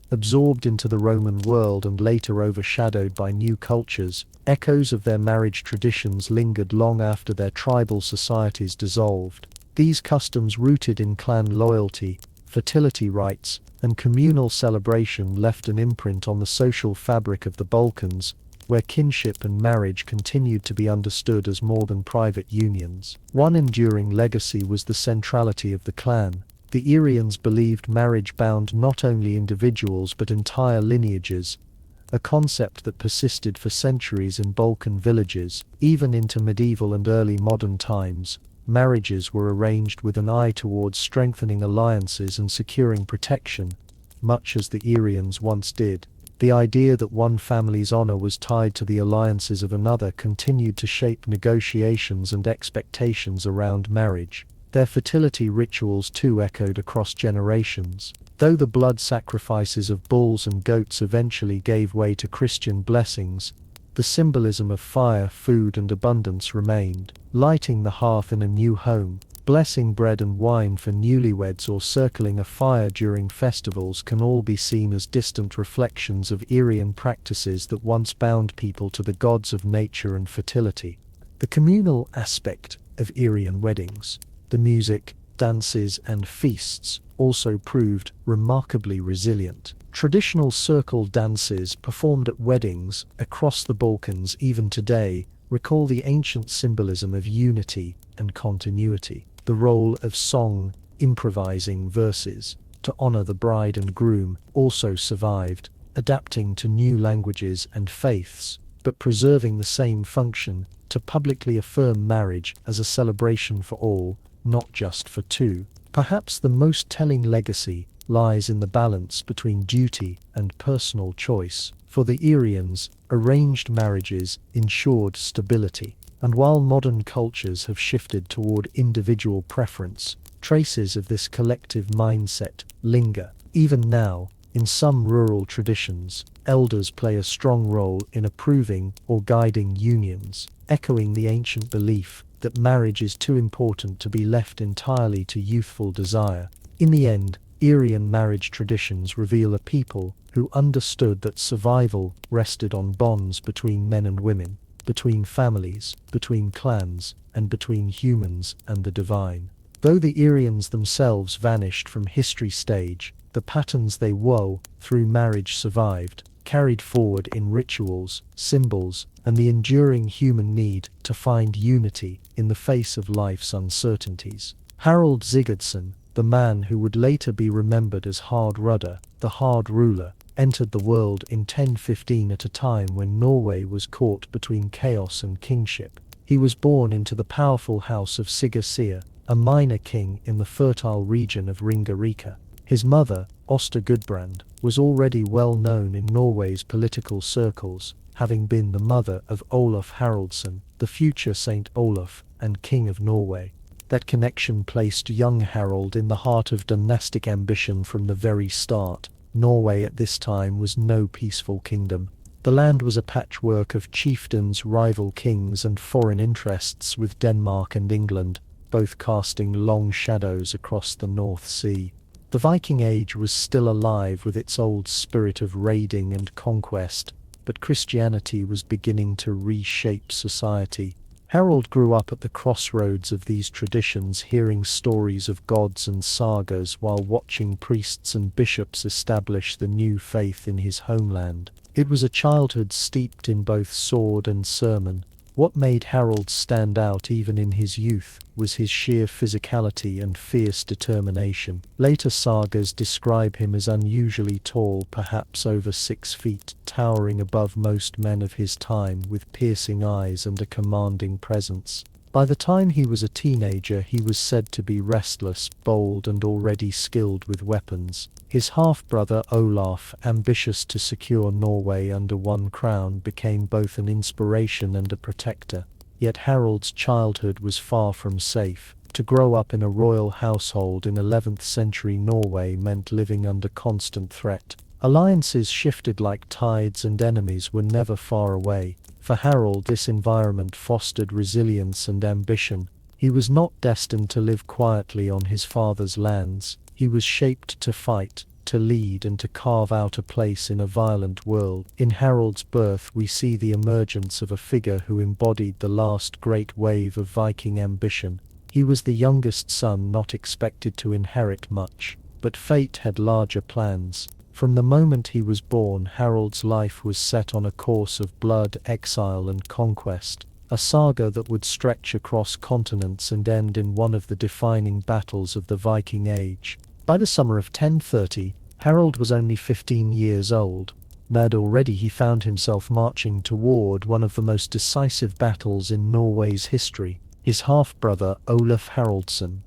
absorbed into the Roman world and later overshadowed by new cultures, echoes of their marriage traditions lingered long after their tribal societies dissolved. These customs, rooted in clan loyalty, fertility rites, and communal celebration, left an imprint on the social fabric of the Balkans, where kinship and marriage continued to be understood as more than private unions. One enduring legacy was the centrality of the clan. The Irians believed marriage bound not only individuals but entire lineages, a concept that persisted for centuries in Balkan villages. Even into medieval and early modern times, marriages were arranged with an eye towards strengthening alliances and securing protection, much as the Irians once did. The idea that one family's honor was tied to the alliances of another continued to shape negotiations and expectations around marriage. Their fertility rituals too echoed across generations. Though the blood sacrifices of bulls and goats eventually gave way to Christian blessings, the symbolism of fire, food, and abundance remained. Lighting the hearth in a new home, blessing bread and wine for newlyweds, or circling a fire during festivals can all be seen as distant reflections of Irian practices that once bound people to the gods of nature and fertility. The communal aspect of Irian weddings, the music, dances, and feasts, also proved remarkably resilient. Traditional circle dances performed at weddings across the Balkans even today recall the ancient symbolism of unity and continuity. The role of song, improvising verses to honor the bride and groom, also survived, adapting to new languages and faiths, but preserving the same function: to publicly affirm marriage as a celebration for all, not just for two. Perhaps the most telling legacy lies in the balance between duty and personal choice. For the Irians, arranged marriages ensured stability. And while modern cultures have shifted toward individual preference, traces of this collective mindset linger. Even now, in some rural traditions, elders play a strong role in approving or guiding unions, echoing the ancient belief that marriage is too important to be left entirely to youthful desire. In the end, Irian marriage traditions reveal a people who understood that survival rested on bonds between men and women, between families, between clans, and between humans and the divine. Though the Irians themselves vanished from history stage, the patterns they wove through marriage survived, carried forward in rituals, symbols, and the enduring human need to find unity in the face of life's uncertainties. Harald Sigurdsson, the man who would later be remembered as Hard Rudder, the Hard Ruler, entered the world in 1015 at a time when Norway was caught between chaos and kingship. He was born into the powerful house of Sigurdsson, a minor king in the fertile region of Ringerike. His mother, Osta Gudbrand, was already well known in Norway's political circles, having been the mother of Olaf Haraldsson, the future Saint Olaf and King of Norway. That connection placed young Harold in the heart of dynastic ambition from the very start. Norway at this time was no peaceful kingdom. The land was a patchwork of chieftains, rival kings, and foreign interests, with Denmark and England both casting long shadows across the North Sea. The Viking Age was still alive with its old spirit of raiding and conquest, but Christianity was beginning to reshape society. Harold grew up at the crossroads of these traditions, hearing stories of gods and sagas while watching priests and bishops establish the new faith in his homeland. It was a childhood steeped in both sword and sermon. What made Harold stand out even in his youth was his sheer physicality and fierce determination. Later sagas describe him as unusually tall, perhaps over 6 feet, towering above most men of his time, with piercing eyes and a commanding presence. By the time he was a teenager, he was said to be restless, bold, and already skilled with weapons. His half-brother Olaf, ambitious to secure Norway under one crown, became both an inspiration and a protector. Yet Harold's childhood was far from safe. To grow up in a royal household in 11th century Norway meant living under constant threat. Alliances shifted like tides and enemies were never far away. For Harold, this environment fostered resilience and ambition. He was not destined to live quietly on his father's lands. He was shaped to fight, to lead, and to carve out a place in a violent world. In Harold's birth we see the emergence of a figure who embodied the last great wave of Viking ambition. He was the youngest son, not expected to inherit much, but fate had larger plans. From the moment he was born, Harold's life was set on a course of blood, exile, and conquest, a saga that would stretch across continents and end in one of the defining battles of the Viking Age. By the summer of 1030, Harold was only 15 years old, and already he found himself marching toward one of the most decisive battles in Norway's history. His half-brother Olaf Haraldsson,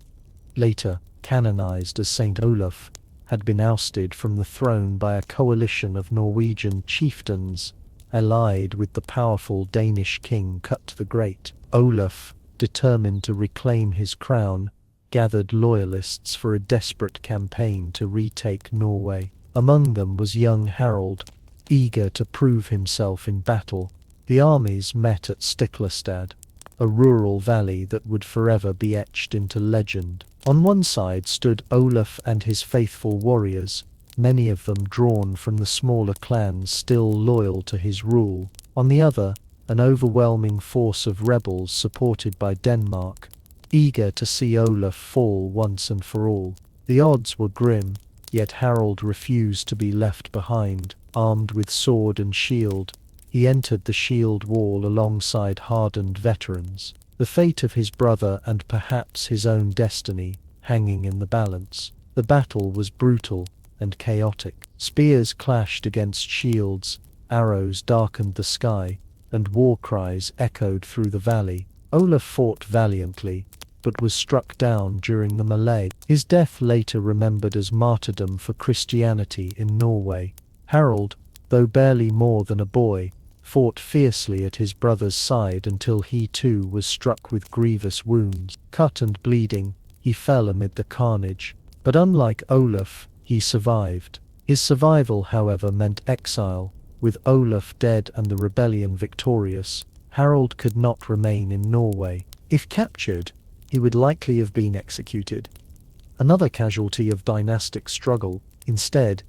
later canonized as Saint Olaf, had been ousted from the throne by a coalition of Norwegian chieftains, allied with the powerful Danish king Kut the Great. Olaf, determined to reclaim his crown, gathered loyalists for a desperate campaign to retake Norway. Among them was young Harold, eager to prove himself in battle. The armies met at Stiklestad, a rural valley that would forever be etched into legend. On one side stood Olaf and his faithful warriors, many of them drawn from the smaller clans still loyal to his rule. On the other, an overwhelming force of rebels supported by Denmark, eager to see Olaf fall once and for all. The odds were grim, yet Harold refused to be left behind. Armed with sword and shield, he entered the shield wall alongside hardened veterans, the fate of his brother and perhaps his own destiny hanging in the balance. The battle was brutal and chaotic. Spears clashed against shields, arrows darkened the sky, and war cries echoed through the valley. Olaf fought valiantly, but was struck down during the melee. His death later remembered as martyrdom for Christianity in Norway. Harold, though barely more than a boy, fought fiercely at his brother's side until he too was struck with grievous wounds. Cut and bleeding, he fell amid the carnage. But unlike Olaf, he survived. His survival, however, meant exile. With Olaf dead and the rebellion victorious, Harold could not remain in Norway. If captured, he would likely have been executed, another casualty of dynastic struggle. Instead,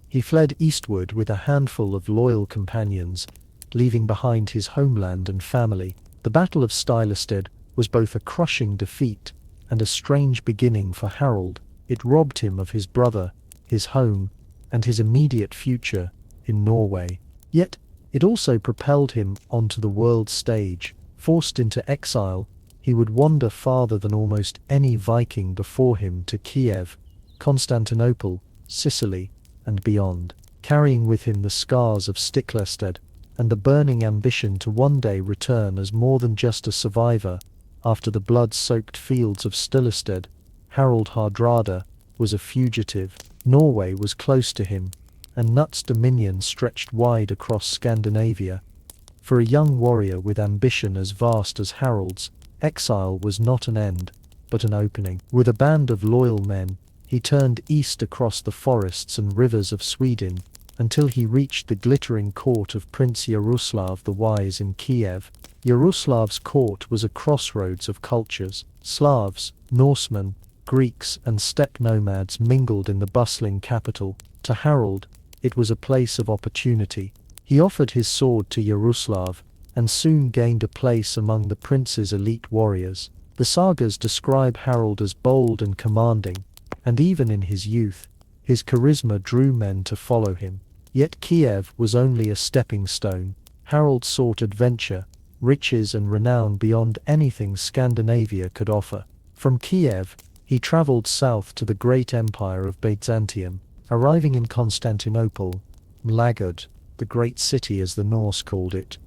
he fled eastward with a handful of loyal companions, leaving behind his homeland and family. The Battle of Stiklestad was both a crushing defeat and a strange beginning for Harold. It robbed him of his brother, his home, and his immediate future in Norway. Yet, it also propelled him onto the world stage. Forced into exile, he would wander farther than almost any Viking before him to Kiev, Constantinople, Sicily, and beyond, carrying with him the scars of Stiklestad and the burning ambition to one day return as more than just a survivor. After the blood-soaked fields of Stiklestad, Harald Hardrada was a fugitive. Norway was close to him, and Knut's dominion stretched wide across Scandinavia. For a young warrior with ambition as vast as Harold's, exile was not an end, but an opening. With a band of loyal men, he turned east across the forests and rivers of Sweden, until he reached the glittering court of Prince Yaroslav the Wise in Kiev. Yaroslav's court was a crossroads of cultures. Slavs, Norsemen, Greeks and steppe nomads mingled in the bustling capital. To Harold, it was a place of opportunity. He offered his sword to Yaroslav, and soon gained a place among the prince's elite warriors. The sagas describe Harold as bold and commanding, and even in his youth, his charisma drew men to follow him. Yet Kiev was only a stepping stone. Harold sought adventure, riches and renown beyond anything Scandinavia could offer. From Kiev, he traveled south to the great empire of Byzantium, arriving in Constantinople, Mlagod, the great city as the Norse called it.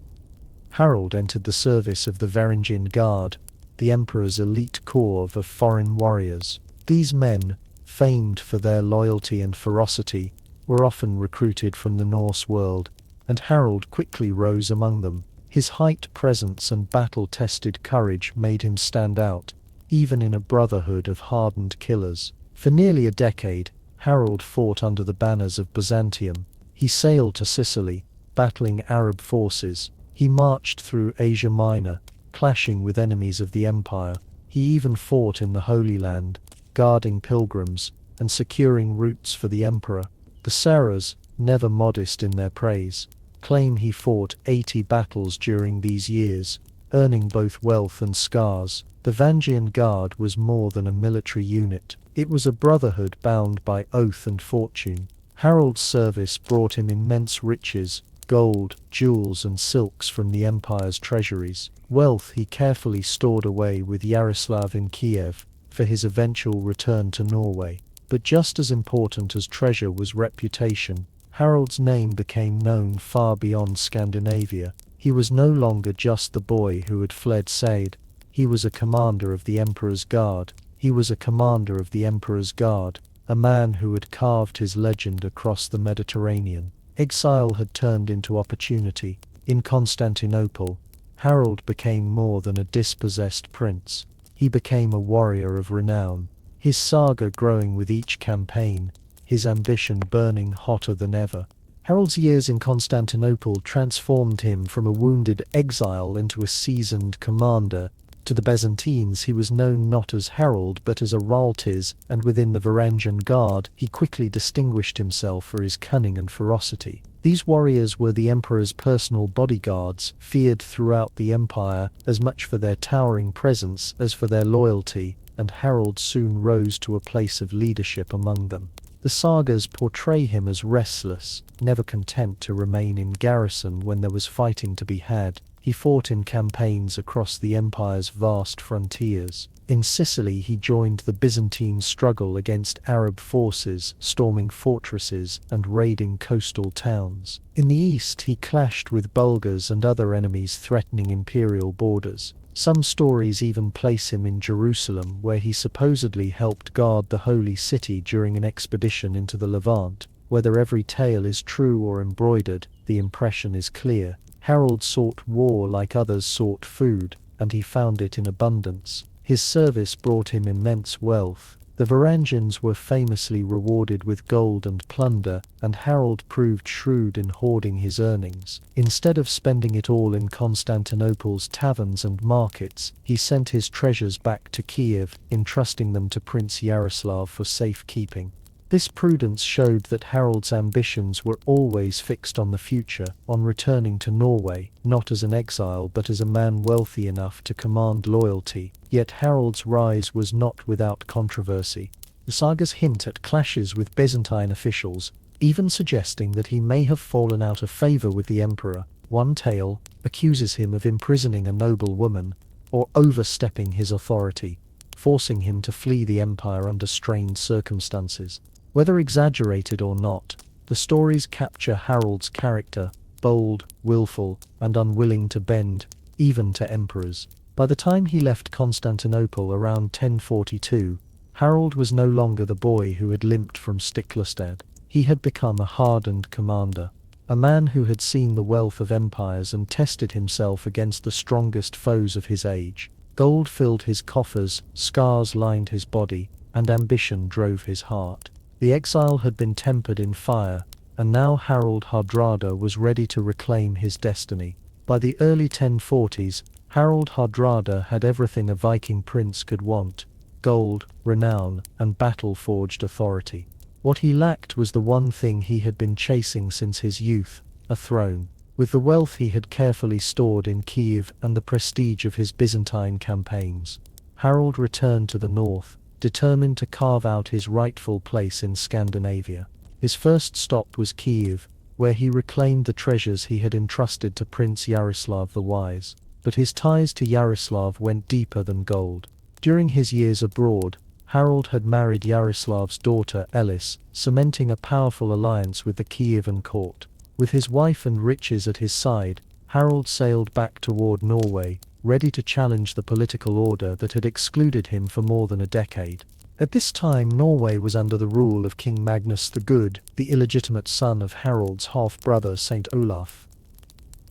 Harold entered the service of the Varangian Guard, the emperor's elite corps of foreign warriors. These men, famed for their loyalty and ferocity, were often recruited from the Norse world, and Harold quickly rose among them. His height, presence and battle-tested courage made him stand out, even in a brotherhood of hardened killers. For nearly a decade, Harold fought under the banners of Byzantium. He sailed to Sicily, battling Arab forces. He marched through Asia Minor, clashing with enemies of the empire. He even fought in the Holy Land, guarding pilgrims and securing routes for the emperor. The Saras, never modest in their praise, claim he fought 80 battles during these years, earning both wealth and scars. The Varangian Guard was more than a military unit. It was a brotherhood bound by oath and fortune. Harold's service brought him immense riches, gold, jewels and silks from the empire's treasuries. Wealth he carefully stored away with Yaroslav in Kiev for his eventual return to Norway. But just as important as treasure was reputation. Harold's name became known far beyond Scandinavia. He was no longer just the boy who had fled Sade. He was a commander of the Emperor's Guard. He was a commander of the Emperor's Guard, a man who had carved his legend across the Mediterranean. Exile had turned into opportunity. In Constantinople, Harold became more than a dispossessed prince. He became a warrior of renown, his saga growing with each campaign, his ambition burning hotter than ever. Harold's years in Constantinople transformed him from a wounded exile into a seasoned commander. To the Byzantines he was known not as Harold but as Araltes, and within the Varangian Guard he quickly distinguished himself for his cunning and ferocity. These warriors were the emperor's personal bodyguards, feared throughout the empire as much for their towering presence as for their loyalty, and Harold soon rose to a place of leadership among them. The sagas portray him as restless, never content to remain in garrison when there was fighting to be had. He fought in campaigns across the empire's vast frontiers. In Sicily he joined the Byzantine struggle against Arab forces, storming fortresses and raiding coastal towns. In the east he clashed with Bulgars and other enemies threatening imperial borders. Some stories even place him in Jerusalem, where he supposedly helped guard the holy city during an expedition into the Levant. Whether every tale is true or embroidered, the impression is clear. Harold sought war like others sought food, and he found it in abundance. His service brought him immense wealth. The Varangians were famously rewarded with gold and plunder, and Harold proved shrewd in hoarding his earnings. Instead of spending it all in Constantinople's taverns and markets, he sent his treasures back to Kiev, entrusting them to Prince Yaroslav for safekeeping. This prudence showed that Harold's ambitions were always fixed on the future, on returning to Norway, not as an exile but as a man wealthy enough to command loyalty. Yet Harold's rise was not without controversy. The sagas hint at clashes with Byzantine officials, even suggesting that he may have fallen out of favor with the emperor. One tale accuses him of imprisoning a noble woman, or overstepping his authority, forcing him to flee the empire under strained circumstances. Whether exaggerated or not, the stories capture Harold's character, bold, willful, and unwilling to bend, even to emperors. By the time he left Constantinople around 1042, Harold was no longer the boy who had limped from Stiklestad. He had become a hardened commander, a man who had seen the wealth of empires and tested himself against the strongest foes of his age. Gold filled his coffers, scars lined his body, and ambition drove his heart. The exile had been tempered in fire, and now Harald Hardrada was ready to reclaim his destiny. By the early 1040s, Harald Hardrada had everything a Viking prince could want: gold, renown, and battle-forged authority. What he lacked was the one thing he had been chasing since his youth: a throne. With the wealth he had carefully stored in Kiev and the prestige of his Byzantine campaigns, Harald returned to the north, determined to carve out his rightful place in Scandinavia. His first stop was Kiev, where he reclaimed the treasures he had entrusted to Prince Yaroslav the Wise. But his ties to Yaroslav went deeper than gold. During his years abroad, Harald had married Yaroslav's daughter Elis, cementing a powerful alliance with the Kievan court. With his wife and riches at his side, Harald sailed back toward Norway, ready to challenge the political order that had excluded him for more than a decade. At this time, Norway was under the rule of King Magnus the Good, the illegitimate son of Harald's half-brother Saint Olaf.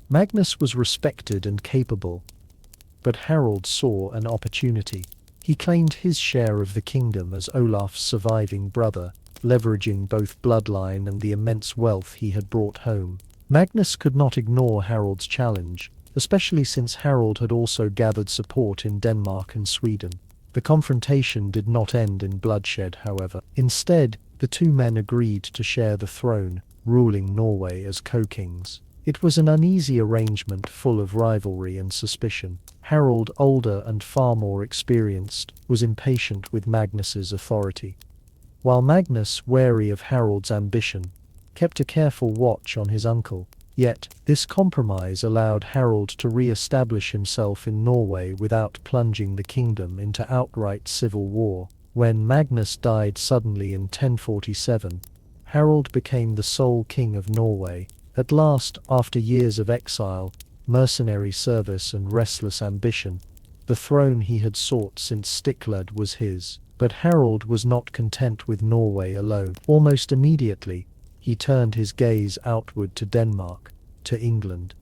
Magnus was respected and capable, but Harald saw an opportunity. He claimed his share of the kingdom as Olaf's surviving brother, leveraging both bloodline and the immense wealth he had brought home. Magnus could not ignore Harald's challenge, especially since Harald had also gathered support in Denmark and Sweden. The confrontation did not end in bloodshed, however. Instead, the two men agreed to share the throne, ruling Norway as co-kings. It was an uneasy arrangement full of rivalry and suspicion. Harald, older and far more experienced, was impatient with Magnus's authority, while Magnus, wary of Harald's ambition, kept a careful watch on his uncle. Yet, this compromise allowed Harald to re-establish himself in Norway without plunging the kingdom into outright civil war. When Magnus died suddenly in 1047, Harald became the sole king of Norway. At last, after years of exile, mercenary service and restless ambition, the throne he had sought since Stiklad was his. But Harald was not content with Norway alone. Almost immediately, he turned his gaze outward to Denmark, to England,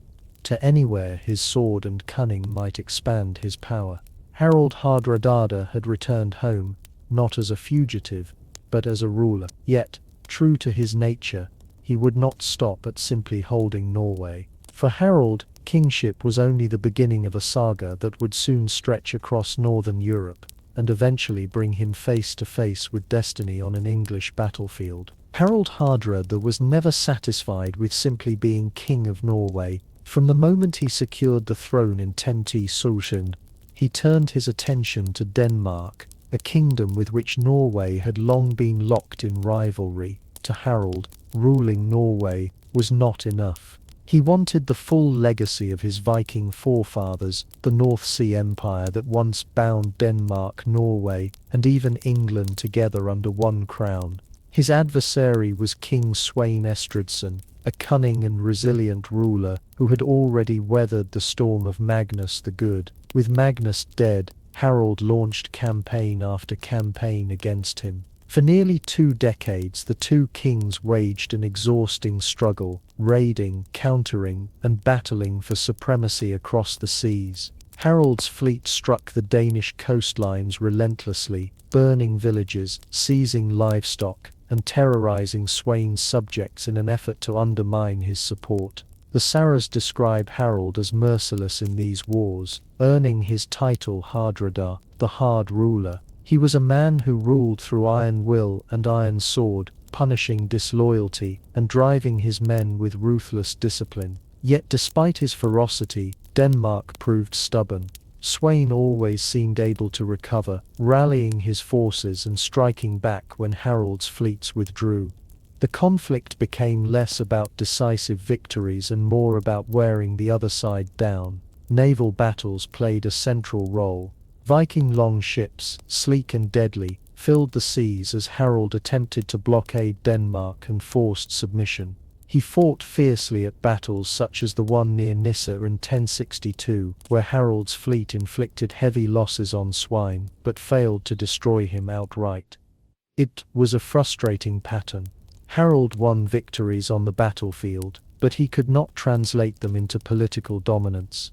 to anywhere his sword and cunning might expand his power. Harald Hardrada had returned home, not as a fugitive, but as a ruler. Yet, true to his nature, he would not stop at simply holding Norway. For Harald, kingship was only the beginning of a saga that would soon stretch across northern Europe, and eventually bring him face to face with destiny on an English battlefield. Harald Hardrada was never satisfied with simply being king of Norway. From the moment he secured the throne in 1010, he turned his attention to Denmark, a kingdom with which Norway had long been locked in rivalry. To Harald, ruling Norway was not enough. He wanted the full legacy of his Viking forefathers, the North Sea Empire that once bound Denmark, Norway, and even England together under one crown. His adversary was King Sweyn Estridsson, a cunning and resilient ruler who had already weathered the storm of Magnus the Good. With Magnus dead, Harald launched campaign after campaign against him. For nearly 2 decades, the two kings waged an exhausting struggle, raiding, countering, and battling for supremacy across the seas. Harald's fleet struck the Danish coastlines relentlessly, burning villages, seizing livestock, and terrorizing Sweyn's subjects in an effort to undermine his support. The Saras describe Harald as merciless in these wars, earning his title Hardrada, the hard ruler. He was a man who ruled through iron will and iron sword, punishing disloyalty and driving his men with ruthless discipline. Yet despite his ferocity, Denmark proved stubborn. Sweyn always seemed able to recover, rallying his forces and striking back when Harald's fleets withdrew. The conflict became less about decisive victories and more about wearing the other side down. Naval battles played a central role. Viking longships, sleek and deadly, filled the seas as Harald attempted to blockade Denmark and forced submission. He fought fiercely at battles such as the one near Nyssa in 1062, where Harald's fleet inflicted heavy losses on Sweyn, but failed to destroy him outright. It was a frustrating pattern. Harald won victories on the battlefield, but he could not translate them into political dominance.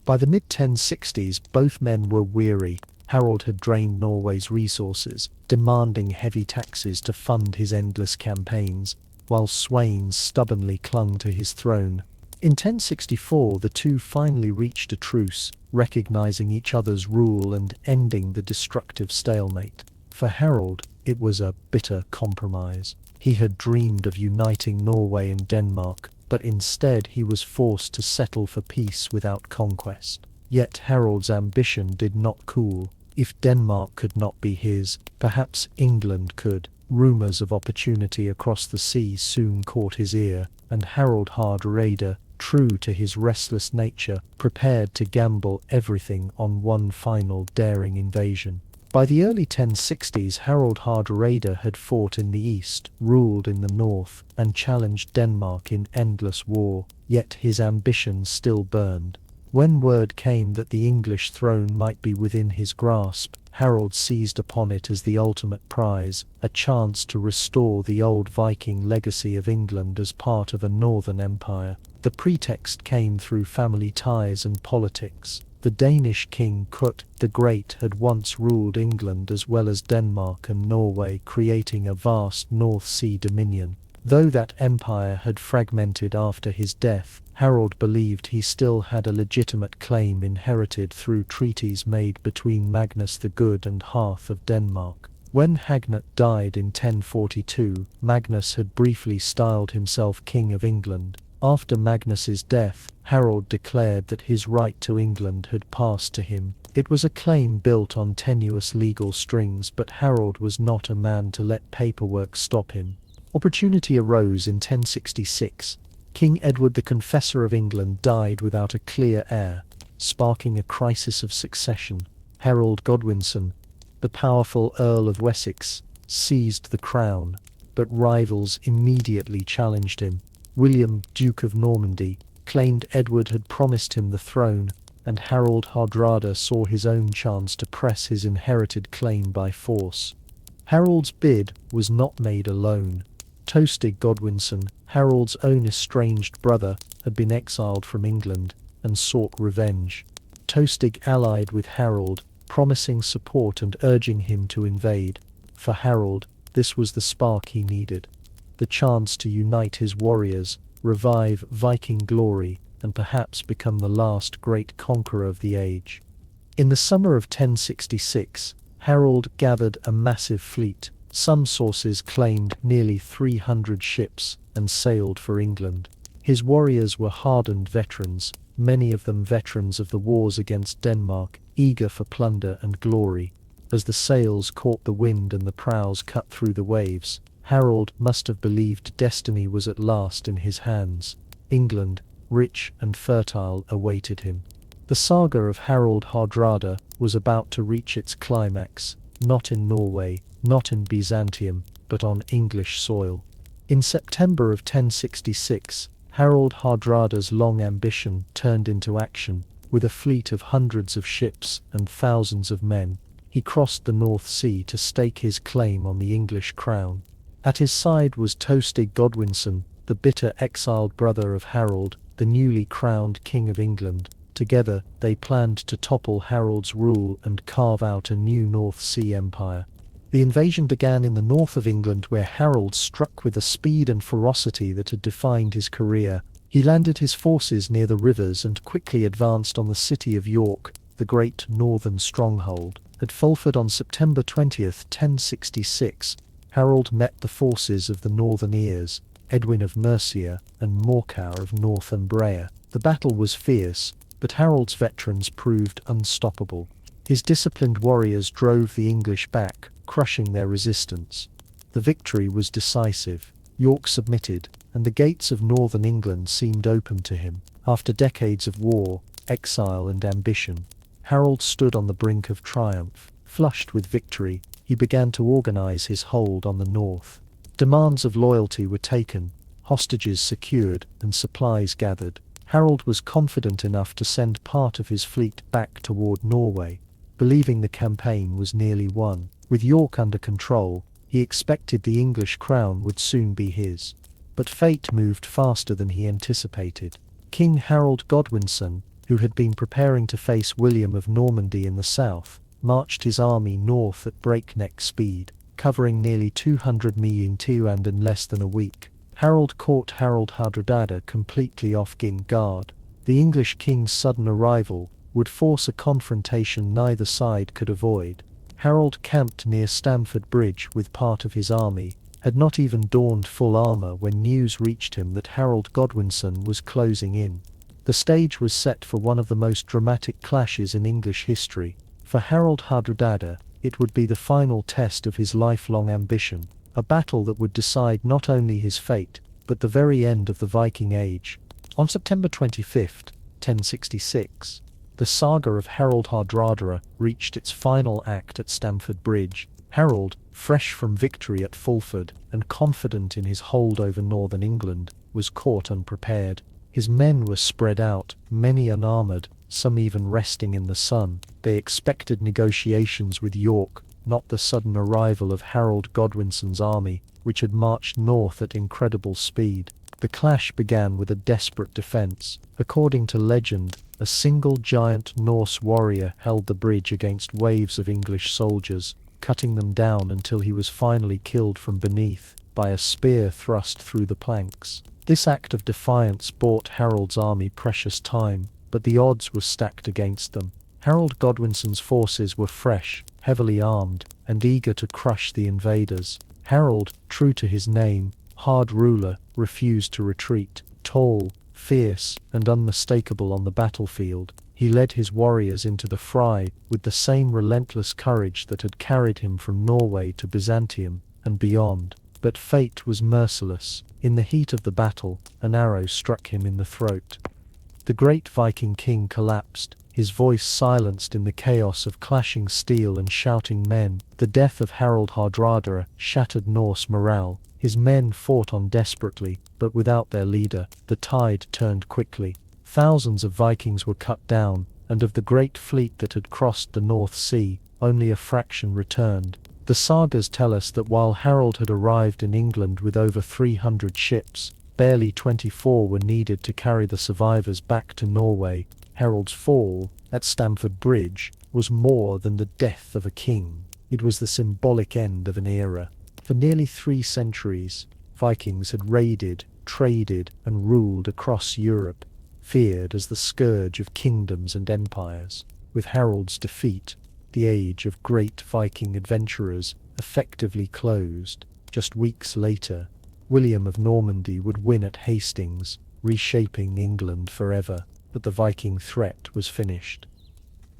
By the mid-1060s, both men were weary. Harold had drained Norway's resources, demanding heavy taxes to fund his endless campaigns, while Sweyn stubbornly clung to his throne. In 1064, the two finally reached a truce, recognizing each other's rule and ending the destructive stalemate. For Harold, it was a bitter compromise. He had dreamed of uniting Norway and Denmark, but instead he was forced to settle for peace without conquest. Yet Harold's ambition did not cool. If Denmark could not be his, perhaps England could. Rumours of opportunity across the sea soon caught his ear, and Harold Hardrada, true to his restless nature, prepared to gamble everything on one final daring invasion. By the early 1060s, Harold Hardrada had fought in the east, ruled in the north, and challenged Denmark in endless war, yet his ambition still burned. When word came that the English throne might be within his grasp, Harold seized upon it as the ultimate prize, a chance to restore the old Viking legacy of England as part of a northern empire. The pretext came through family ties and politics. The Danish king Knut the Great had once ruled England as well as Denmark and Norway, creating a vast North Sea dominion. Though that empire had fragmented after his death, Harold believed he still had a legitimate claim inherited through treaties made between Magnus the Good and Harth of Denmark. When Hagnut died in 1042, Magnus had briefly styled himself King of England. After Magnus's death, Harold declared that his right to England had passed to him. It was a claim built on tenuous legal strings, but Harold was not a man to let paperwork stop him. Opportunity arose in 1066. King Edward the Confessor of England died without a clear heir, sparking a crisis of succession. Harold Godwinson, the powerful Earl of Wessex, seized the crown, but rivals immediately challenged him. William, Duke of Normandy, claimed Edward had promised him the throne, and Harold Hardrada saw his own chance to press his inherited claim by force. Harold's bid was not made alone. Tostig Godwinson, Harold's own estranged brother, had been exiled from England and sought revenge. Tostig allied with Harold, promising support and urging him to invade. For Harold, this was the spark he needed. The chance to unite his warriors, revive Viking glory, and perhaps become the last great conqueror of the age. In the summer of 1066, Harold gathered a massive fleet. Some sources claimed nearly 300 ships, and sailed for England. His warriors were hardened veterans, many of them veterans of the wars against Denmark, eager for plunder and glory. As the sails caught the wind and the prows cut through the waves, Harold must have believed destiny was at last in his hands. England, rich and fertile, awaited him. The saga of Harold Hardrada was about to reach its climax, not in Norway, not in Byzantium, but on English soil. In September of 1066, Harold Hardrada's long ambition turned into action. With a fleet of hundreds of ships and thousands of men, he crossed the North Sea to stake his claim on the English crown. At his side was Tostig Godwinson, the bitter exiled brother of Harold, the newly crowned King of England. Together, they planned to topple Harold's rule and carve out a new North Sea empire. The invasion began in the north of England, where Harold struck with a speed and ferocity that had defined his career. He landed his forces near the rivers and quickly advanced on the city of York, the great northern stronghold. At Fulford on September 20th, 1066, Harold met the forces of the Northern Ears, Edwin of Mercia and Morcar of Northumbria. The battle was fierce, but Harold's veterans proved unstoppable. His disciplined warriors drove the English back, crushing their resistance. The victory was decisive. York submitted, and the gates of northern England seemed open to him. After decades of war, exile and ambition, Harold stood on the brink of triumph. Flushed with victory, he began to organize his hold on the north. Demands of loyalty were taken, hostages secured, and supplies gathered. Harold was confident enough to send part of his fleet back toward Norway, believing the campaign was nearly won. With York under control, he expected the English crown would soon be his. But fate moved faster than he anticipated. King Harold Godwinson, who had been preparing to face William of Normandy in the south, marched his army north at breakneck speed, covering nearly 200 million and in less than a week. Harold caught Harold Hardrada completely off guard. The English king's sudden arrival would force a confrontation neither side could avoid. Harold camped near Stamford Bridge with part of his army, had not even donned full armour when news reached him that Harold Godwinson was closing in. The stage was set for one of the most dramatic clashes in English history. For Harold Hardrada, it would be the final test of his lifelong ambition, a battle that would decide not only his fate, but the very end of the Viking Age. On September 25, 1066, the saga of Harold Hardrada reached its final act at Stamford Bridge. Harold, fresh from victory at Fulford and confident in his hold over northern England, was caught unprepared. His men were spread out, many unarmoured, some even resting in the sun. They expected negotiations with York, not the sudden arrival of Harold Godwinson's army, which had marched north at incredible speed. The clash began with a desperate defence. According to legend, a single giant Norse warrior held the bridge against waves of English soldiers, cutting them down until he was finally killed from beneath by a spear thrust through the planks. This act of defiance bought Harold's army precious time, but the odds were stacked against them. Harold Godwinson's forces were fresh, heavily armed, and eager to crush the invaders. Harold, true to his name, hard ruler, refused to retreat. Tall, fierce, and unmistakable on the battlefield, he led his warriors into the fray with the same relentless courage that had carried him from Norway to Byzantium and beyond. But fate was merciless. In the heat of the battle, an arrow struck him in the throat. The great Viking king collapsed, his voice silenced in the chaos of clashing steel and shouting men. The death of Harold Hardrada shattered Norse morale. His men fought on desperately, but without their leader. The tide turned quickly. Thousands of Vikings were cut down, and of the great fleet that had crossed the North Sea, only a fraction returned. The sagas tell us that while Harold had arrived in England with over 300 ships, barely 24 were needed to carry the survivors back to Norway. Harold's fall, at Stamford Bridge, was more than the death of a king. It was the symbolic end of an era. For nearly 3 centuries, Vikings had raided, traded, and ruled across Europe, feared as the scourge of kingdoms and empires. With Harold's defeat, the age of great Viking adventurers effectively closed. Just weeks later, William of Normandy would win at Hastings, reshaping England forever, but the Viking threat was finished.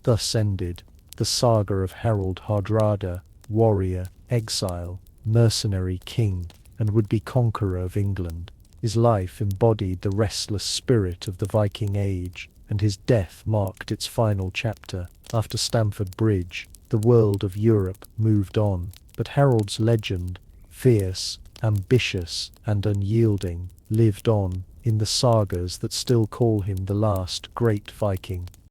Thus ended the saga of Harold Hardrada, warrior, exile, mercenary king, and would-be conqueror of England. His life embodied the restless spirit of the Viking Age, and his death marked its final chapter. After Stamford Bridge, the world of Europe moved on, but Harold's legend, fierce, ambitious, and unyielding, lived on in the sagas that still call him the last great Viking.